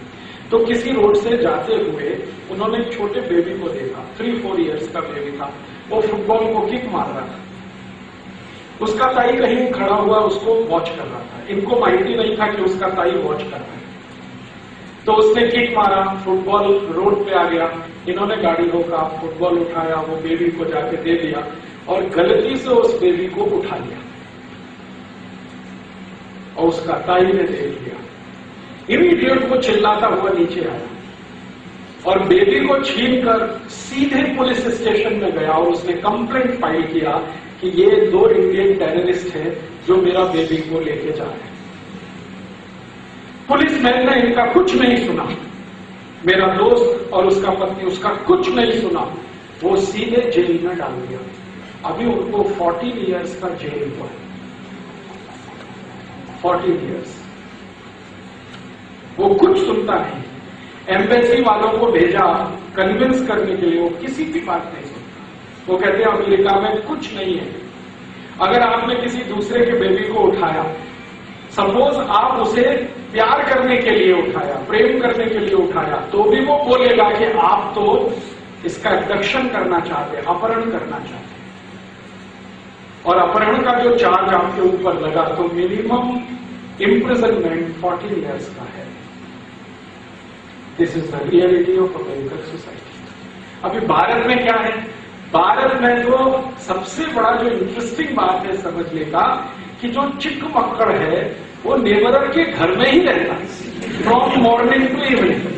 तो किसी रोड से जाते हुए उन्होंने एक छोटे बेबी को देखा, 3-4 इयर्स का बेबी था। वो फुटबॉल को किक मार रहा था, उसका ताई कहीं खड़ा हुआ उसको वॉच कर रहा था। इनको माहिती नहीं था कि उसका ताई वॉच कर रहा है। तो उसने किक मारा, फुटबॉल रोड पे आ गया, इन्होंने गाड़ी रोका, फुटबॉल उठाया, वो बेबी को जाके दे दिया और गलती से उस बेबी को उठा लिया और उसका ताई ने देख लिया। इमीडिएट वो चिल्लाता हुआ नीचे आया और बेबी को छीनकर सीधे पुलिस स्टेशन में गया और उसने कंप्लेंट फाइल किया कि ये 2 इंडियन टेररिस्ट हैं जो मेरा बेबी को लेके जा रहे हैं। पुलिसमैन ने इनका कुछ नहीं सुना, मेरा दोस्त और उसका पत्नी उसका कुछ नहीं सुना, वो सीधे जेल में डाल दिया। अभी उनको 14 इयर्स का जेल हुआ। 14 years। वो कुछ सुनता नहीं। एम्बेसी वालों को भेजा कन्विंस करने के लिए, वो किसी की बात नहीं सुनता। वो कहते हैं अमेरिका में कुछ नहीं है। अगर आपने किसी दूसरे के बेबी को उठाया, सपोज आप उसे प्यार करने के लिए उठाया, प्रेम करने के लिए उठाया, तो भी वो बोलेगा कि आप तो इसका एब्डक्शन करना चाहते हैं, अपहरण करना चाहते हैं। और अपहरण का जो चार्ज आपके ऊपर लगा तो मिनिमम इम्प्रिजनमेंट 14 ईयर्स का है। This is the reality of American society. अभी भारत में क्या है? भारत में तो सबसे बड़ा जो इंटरेस्टिंग बात है समझने का कि जो चिक मक्कड़ है वो नेबरर के घर में ही रहता है फ्रॉम मॉर्निंग टू इवनिंग।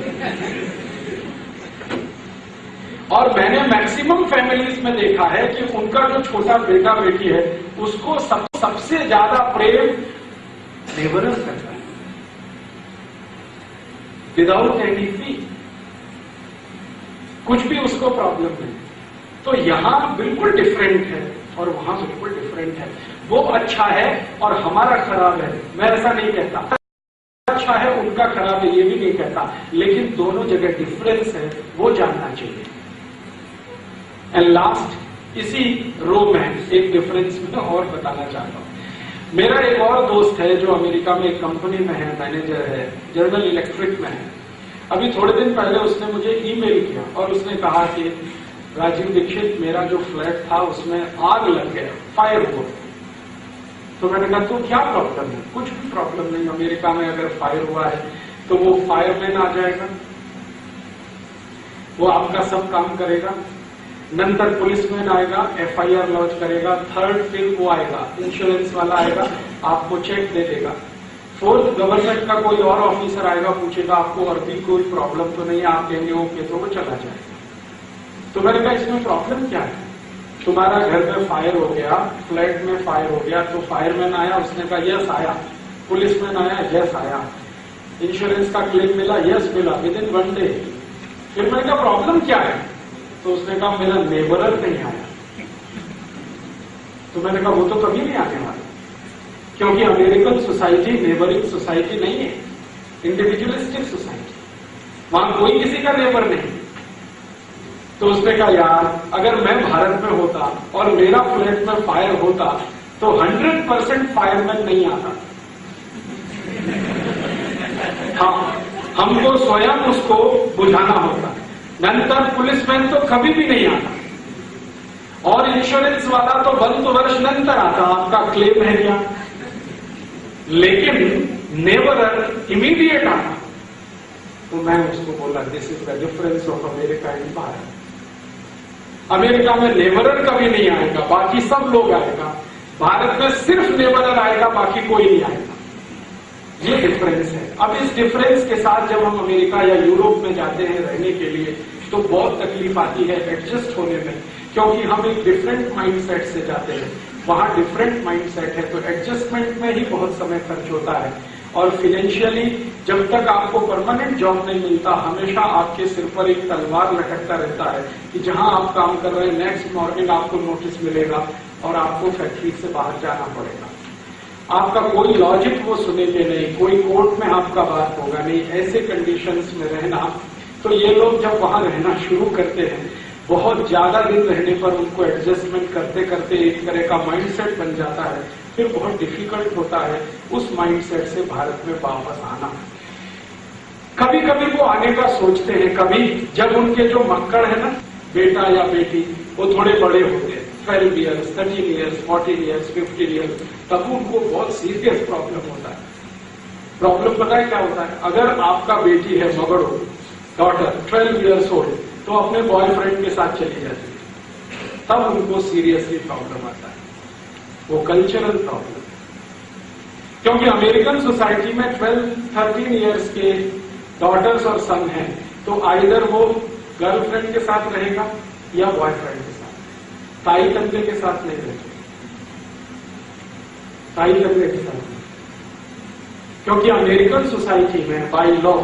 और मैंने मैक्सिमम फैमिलीज में देखा है कि उनका जो छोटा बेटा बेटी है उसको सबसे ज्यादा प्रेम नेबरर करता है विदाउट एनी फी, कुछ भी उसको प्रॉब्लम नहीं। तो यहां बिल्कुल डिफरेंट है और वहां बिल्कुल डिफरेंट है। वो अच्छा है और हमारा खराब है, मैं ऐसा नहीं कहता। अच्छा है उनका खराब है ये भी नहीं कहता, लेकिन दोनों जगह डिफरेंस है, वो जानना चाहिए। एंड लास्ट इसी रो में एक डिफरेंस में और बताना चाहता हूं। मेरा एक और दोस्त है जो अमेरिका में एक कंपनी में है, मैनेजर है, जनरल इलेक्ट्रिक में है। अभी थोड़े दिन पहले उसने मुझे ईमेल किया और उसने कहा कि राजीव दीक्षित, मेरा जो फ्लैट था उसमें आग लग गया, फायर हुआ। तो मैंने कहा तो क्या प्रॉब्लम है? कुछ भी प्रॉब्लम नहीं। अमेरिका में अगर फायर हुआ है तो वो फायरमैन आ जाएगा, वो आपका सब काम करेगा, नंतर पुलिसमैन आएगा, FIR लॉन्च करेगा, थर्ड फिर वो आएगा, इंश्योरेंस वाला आएगा, आपको चेक दे देगा, फोर्थ गवर्नमेंट का कोई और ऑफिसर आएगा, पूछेगा आपको और भी कोई प्रॉब्लम तो नहीं है, आप कहेंगे ओके, तो वो चला जाएगा। तो मैंने कहा इसमें प्रॉब्लम क्या है? तुम्हारा घर में फायर हो गया, फ्लैट में फायर हो गया, तो फायरमैन आया, उसने कहा यस आया, पुलिसमैन आया, यस आया, इंश्योरेंस का क्लेम मिला, यस मिला, विद इन 1 डे। फिर मैंने कहा प्रॉब्लम क्या है? तो उसने कहा मेरा नेबरर नहीं आया। तो मैंने कहा वो तो कभी नहीं आने वाला, क्योंकि अमेरिकन सोसाइटी नेबरिंग सोसाइटी नहीं है, इंडिविजुअलिस्टिक सोसाइटी, वहां कोई किसी का नेबर नहीं। तो उसने कहा यार अगर मैं भारत में होता और मेरा फ्लैट में फायर होता तो 100% फायरमैन नहीं आता। हाँ, हमको स्वयं उसको बुझाना होता, नंतर पुलिसमैन तो कभी भी नहीं आता और इंश्योरेंस वाला तो 1 वर्ष नंतर आता, आपका क्लेम है क्या? लेकिन नेबरर इमीडिएट आता। तो मैं उसको बोला this is the difference of America and Bharat. America में नेबरर कभी नहीं आएगा, बाकी सब लोग आएगा। भारत में सिर्फ नेबरर आएगा, बाकी कोई नहीं आएगा। ये डिफरेंस है। अब इस डिफरेंस के साथ जब हम अमेरिका या यूरोप में जाते हैं रहने के लिए तो बहुत तकलीफ आती है एडजस्ट होने में, क्योंकि हम एक डिफरेंट माइंडसेट से जाते हैं, वहां डिफरेंट माइंडसेट है, तो एडजस्टमेंट में ही बहुत समय खर्च होता है। और फाइनेंशियली जब तक आपको परमानेंट जॉब नहीं मिलता, हमेशा आपके सिर पर एक तलवार लटकता रहता है कि जहां आप काम कर रहे हैं नेक्स्ट मॉर्निंग आपको नोटिस मिलेगा और आपको फैक्ट्री से बाहर जाना पड़ेगा। आपका कोई लॉजिक वो सुनेंगे नहीं, कोई कोर्ट में आपका बात होगा नहीं। ऐसे कंडीशंस में रहना, तो ये लोग जब वहां रहना शुरू करते हैं, बहुत ज्यादा दिन रहने पर उनको एडजस्टमेंट करते करते एक तरह का माइंडसेट बन जाता है, फिर बहुत डिफिकल्ट होता है उस माइंडसेट से भारत में वापस आना। कभी कभी वो आने का सोचते हैं, कभी जब उनके जो मक्कड़ है ना, बेटा या बेटी, वो थोड़े बड़े होते हैं, 12 ईयर्स, 13 ईयर्स, 14 ईयर्स, 15 ईयर्स, तब उनको बहुत सीरियस प्रॉब्लम होता है। प्रॉब्लम पता है क्या होता है? अगर आपका बेटी है मगड़ो, डॉटर 12 ईयर्स ओल्ड, तो अपने बॉयफ्रेंड के साथ चली जाती है, तब उनको सीरियसली प्रॉब्लम आता है। वो कल्चरल प्रॉब्लम, क्योंकि अमेरिकन सोसाइटी में 12-13 ईयर्स के डॉटर्स और सन हैं, तो आइदर वो गर्लफ्रेंड के साथ रहेगा या बॉयफ्रेंड के साथ, ताई तंगे के साथ नहीं रहेगा, ताई तंगे के साथ नहीं। क्योंकि अमेरिकन सोसाइटी में बाय लॉ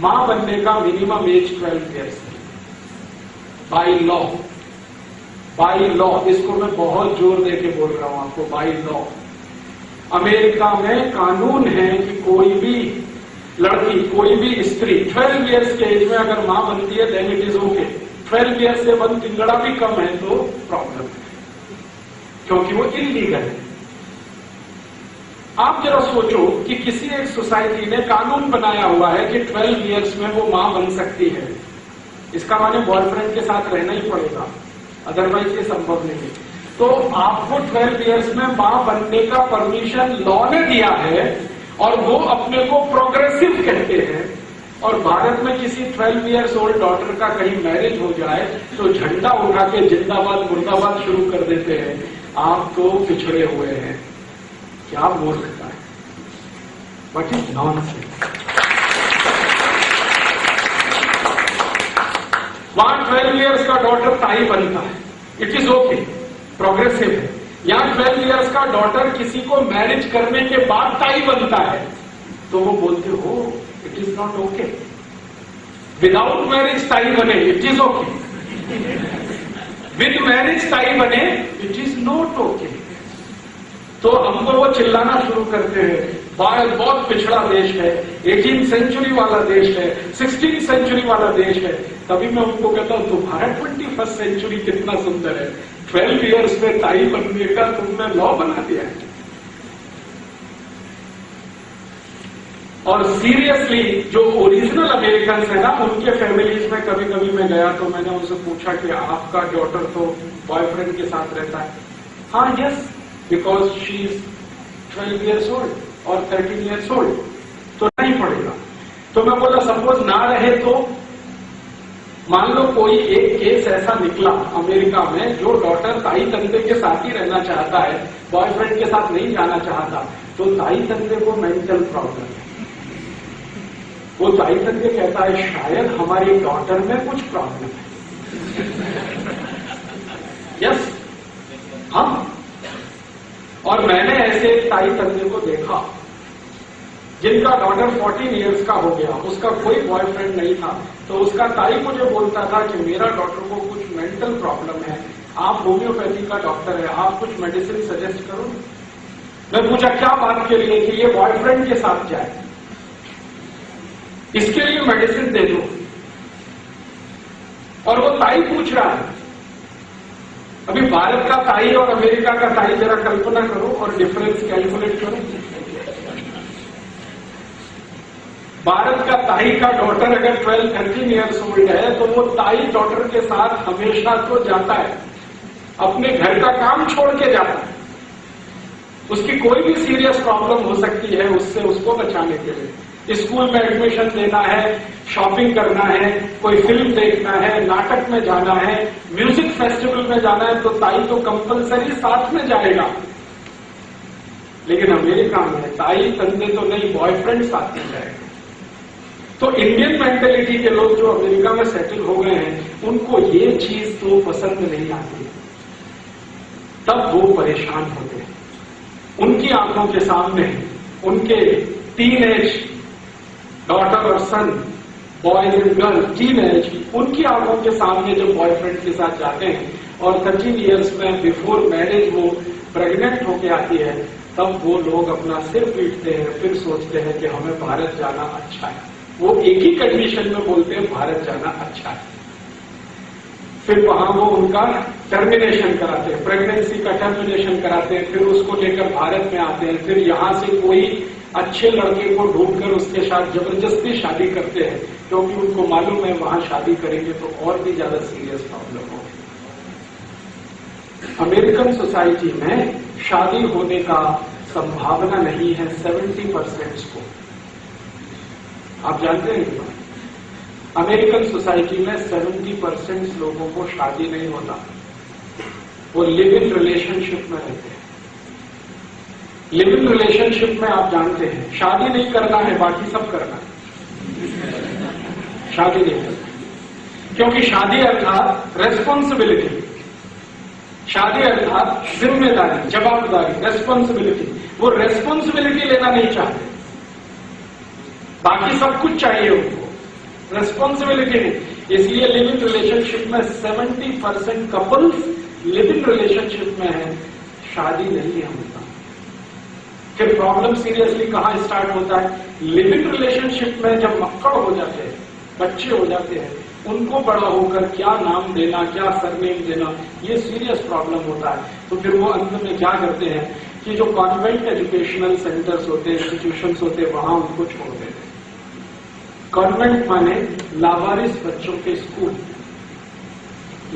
मां बनने का मिनिमम एज 12 ईयर्स है, बाय लॉ। बाय लॉ, इसको मैं बहुत जोर देके बोल रहा हूं आपको, बाय लॉ। अमेरिका में कानून है कि कोई भी लड़की, कोई भी स्त्री 12 इयर्स के एज में अगर मां बनती है then it is okay. 12 years से 1 तिंगड़ा भी कम है तो प्रॉब्लम है, क्योंकि वो इलीगल है। आप जरा सोचो कि किसी एक सोसाइटी ने कानून बनाया हुआ है कि 12 इयर्स में वो मां बन सकती है, इसका माने बॉयफ्रेंड के साथ रहना ही पड़ेगा, अदरवाइज ये संभव नहीं है। तो आपको 12 इयर्स में मां बनने का परमिशन लॉ ने दिया है और वो अपने को प्रोग्रेसिव कहते हैं। और भारत में किसी 12 इयर्स ओल्ड डॉटर का कहीं मैरिज हो जाए तो झंडा उठा के जिंदाबाद मुर्दाबाद शुरू कर देते हैं। आप तो पिछड़े हुए हैं, क्या मूर्खता है, व्हाट इज नॉनसेंस। वहां 12 इयर्स का डॉटर ताई बनता है, इट इज ओके, प्रोग्रेसिव है। यहां 12 इयर्स का डॉटर किसी को मैरिज करने के बाद ताई बनता है तो वो बोलते हो it is not okay. Without marriage ताई बने it is okay, with marriage ताई बने इट इज नॉट ओके। तो हमको वो चिल्लाना शुरू करते हैं भारत बहुत पिछड़ा देश है, 18th सेंचुरी वाला देश है, 16th सेंचुरी वाला देश है। तभी मैं उनको कहता हूं तुम्हारा 21st सेंचुरी कितना सुंदर है, 12 इयर्स में ताई बनने का तुमने लॉ बना दिया है। और सीरियसली जो ओरिजिनल अमेरिकन है ना, उनके फैमिलीज में कभी कभी मैं गया तो मैंने उनसे पूछा कि आपका डॉटर तो बॉयफ्रेंड के साथ रहता है? हाँ, yes, because she is 12 years old और 13 इयर्स ओल्ड, तो नहीं पड़ेगा। तो मैं बोला सपोज ना रहे तो मान लो कोई एक केस ऐसा निकला अमेरिका में जो डॉटर ताई तंदे के साथ ही रहना चाहता है, बॉयफ्रेंड के साथ नहीं जाना चाहता, तो ताई तंदे को मेंटल प्रॉब्लम है। वो ताई तंदे कहता है शायद हमारी डॉटर में कुछ प्रॉब्लम है। यस, हाँ। और मैंने ऐसे ताई तंदे को देखा जिनका डॉटर 14 इयर्स का हो गया, उसका कोई बॉयफ्रेंड नहीं था, तो उसका ताई मुझे बोलता था कि मेरा डॉटर को कुछ मेंटल प्रॉब्लम है, आप होम्योपैथी का डॉक्टर है, आप कुछ मेडिसिन सजेस्ट करो। मैं पूछा क्या बात के लिए? कि ये बॉयफ्रेंड के साथ जाए, इसके लिए मेडिसिन दे दो। और वो ताई पूछ रहा है। अभी भारत का ताई और अमेरिका का ताई जरा कल्पना करो और डिफरेंस कैलकुलेट करो। भारत का ताई का डॉटर अगर 12-13 इयर्स ओल्ड है तो वो ताई डॉटर के साथ हमेशा तो जाता है, अपने घर का काम छोड़ के जाता है। उसकी कोई भी सीरियस प्रॉब्लम हो सकती है, उससे उसको बचाने के लिए स्कूल में एडमिशन देना है, शॉपिंग करना है, कोई फिल्म देखना है, नाटक में जाना है, म्यूजिक फेस्टिवल में जाना है, तो ताई तो कंपलसरी साथ में जाएगा। लेकिन अमेरिका में ताई तंदे तो नहीं, बॉयफ्रेंड साथ में जाएगा। तो इंडियन मेंटेलिटी के लोग जो अमेरिका में सेटल हो गए हैं, उनको ये चीज तो पसंद नहीं आती, तब वो परेशान होते हैं। उनकी आंखों के सामने उनके टीनेज डॉटर और सन, बॉयज एंड गर्ल, टीनेज, उनकी आंखों के सामने जब बॉयफ्रेंड के साथ जाते हैं और 13 इयर्स में बिफोर मैरिज वो प्रेग्नेंट होके आती है, तब वो लोग अपना सिर पीटते हैं, फिर सोचते हैं कि हमें भारत जाना अच्छा है। वो एक ही कंडीशन में बोलते हैं भारत जाना अच्छा है। फिर वहां वो उनका टर्मिनेशन कराते हैं, प्रेगनेंसी का टर्मिनेशन कराते हैं, फिर उसको लेकर भारत में आते हैं, फिर यहां से कोई अच्छे लड़के को ढूंढकर उसके साथ जबरदस्ती शादी करते हैं, क्योंकि उनको मालूम है वहां शादी करेंगे तो और भी ज्यादा सीरियस प्रॉब्लम होगी। अमेरिकन सोसाइटी में शादी होने का संभावना नहीं है 70% को। आप जानते हैं क्या? अमेरिकन सोसाइटी में 70% लोगों को शादी नहीं होता, वो लिव इन रिलेशनशिप में रहते हैं। लिव इन रिलेशनशिप में आप जानते हैं शादी नहीं करना है, बाकी सब करना है, शादी नहीं करना। क्योंकि शादी अर्थात रेस्पॉन्सिबिलिटी, शादी अर्थात जिम्मेदारी, जवाबदारी, रेस्पॉन्सिबिलिटी। वो रेस्पॉन्सिबिलिटी लेना नहीं चाहते, बाकी सब कुछ चाहिए उनको, रेस्पॉन्सिबिलिटी नहीं। इसलिए लिव इन रिलेशनशिप में 70% कपल्स लिव इन रिलेशनशिप में है, शादी नहीं है उनका। फिर प्रॉब्लम सीरियसली कहाँ स्टार्ट होता है? लिविंग रिलेशनशिप में जब मक्कड़ हो जाते हैं, बच्चे हो जाते हैं, उनको बड़ा होकर क्या नाम देना, क्या सरनेम देना, ये सीरियस प्रॉब्लम होता है। तो फिर वो अंत में क्या करते हैं कि जो कॉन्वेंट एजुकेशनल सेंटर्स होते हैं, इंस्टीट्यूशंस होते हैं, वहां उनको छोड़ देते हैं। कॉन्वेंट माने लावारिस बच्चों के स्कूल।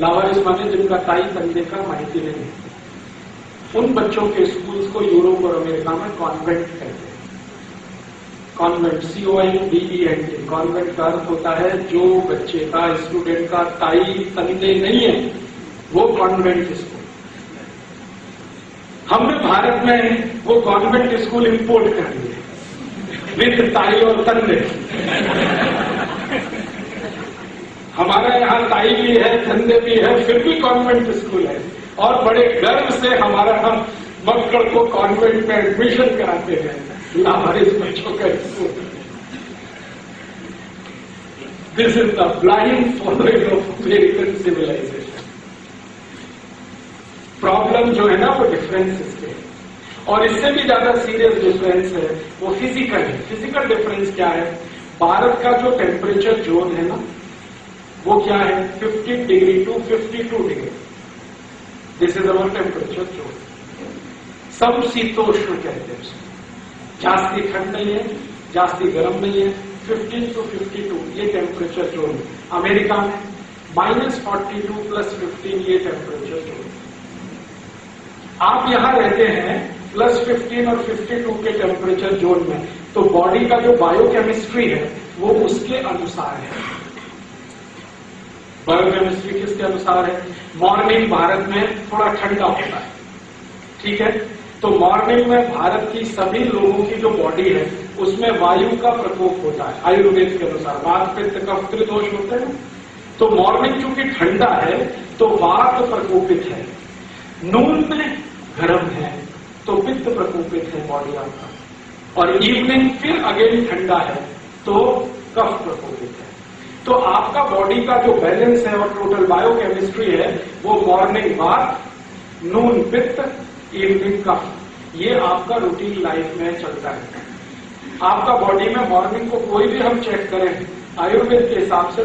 लावारिस माने जिनका ताई तंदे का माहिती नहीं, उन बच्चों के स्कूल्स को यूरोप और अमेरिका में कॉन्वेंट कहते हैं। कॉन्वेंट, CONVENT, कॉन्वेंट का अर्थ होता है जो बच्चे का, स्टूडेंट का ताई तंदे नहीं है, वो कॉन्वेंट स्कूल। हमने भारत में वो कॉन्वेंट स्कूल इंपोर्ट कर लिए विद ताई और तंदे। हमारे यहाँ ताई भी है, तंदे भी है, फिर भी कॉन्वेंट स्कूल है, और बड़े गर्व से हमारा हम मक्कड़ को कॉन्वेंट में एडमिशन कराते हैं, लावारिस बच्चों का school. This is the blind following of American civilization. Problem जो है ना वो डिफरेंसेस के, और इससे भी ज्यादा सीरियस डिफरेंस है वो फिजिकल है। फिजिकल डिफरेंस क्या है? भारत का जो टेम्परेचर जोन है ना, वो क्या है? 50 degree to 52 degree. This is our temperature zone. समशीतोष्ण कहते हैं उसको। जास्ती ठंड नहीं है, जास्ती गर्म नहीं है, 15 to 52 ये टेम्परेचर जोन है। अमेरिका में -42 + 15 ये टेम्परेचर जोन। आप यहां रहते हैं +15 और 52 के टेम्परेचर जोन में, तो बॉडी का जो बायोकेमिस्ट्री है वो उसके अनुसार है। बायोकेमिस्ट्री किसके अनुसार है? मॉर्निंग भारत में थोड़ा ठंडा होता है, ठीक है, तो मॉर्निंग में भारत की सभी लोगों की जो बॉडी है उसमें वायु का प्रकोप होता है। आयुर्वेद के अनुसार वात पित्त कफ त्रिदोष होते हैं, तो मॉर्निंग चूंकि ठंडा है तो वात प्रकोपित है, नून में गर्म है तो पित्त प्रकोपित है बॉडी आपका, और इवनिंग फिर अगेन ठंडा है तो कफ प्रकोपित है। तो आपका बॉडी का जो बैलेंस है और टोटल बायोकेमिस्ट्री है वो मॉर्निंग वात, नून पित्त, इवनिंग कफ, ये आपका रूटीन लाइफ में चलता है। आपका बॉडी में मॉर्निंग को कोई भी हम चेक करें आयुर्वेद के हिसाब से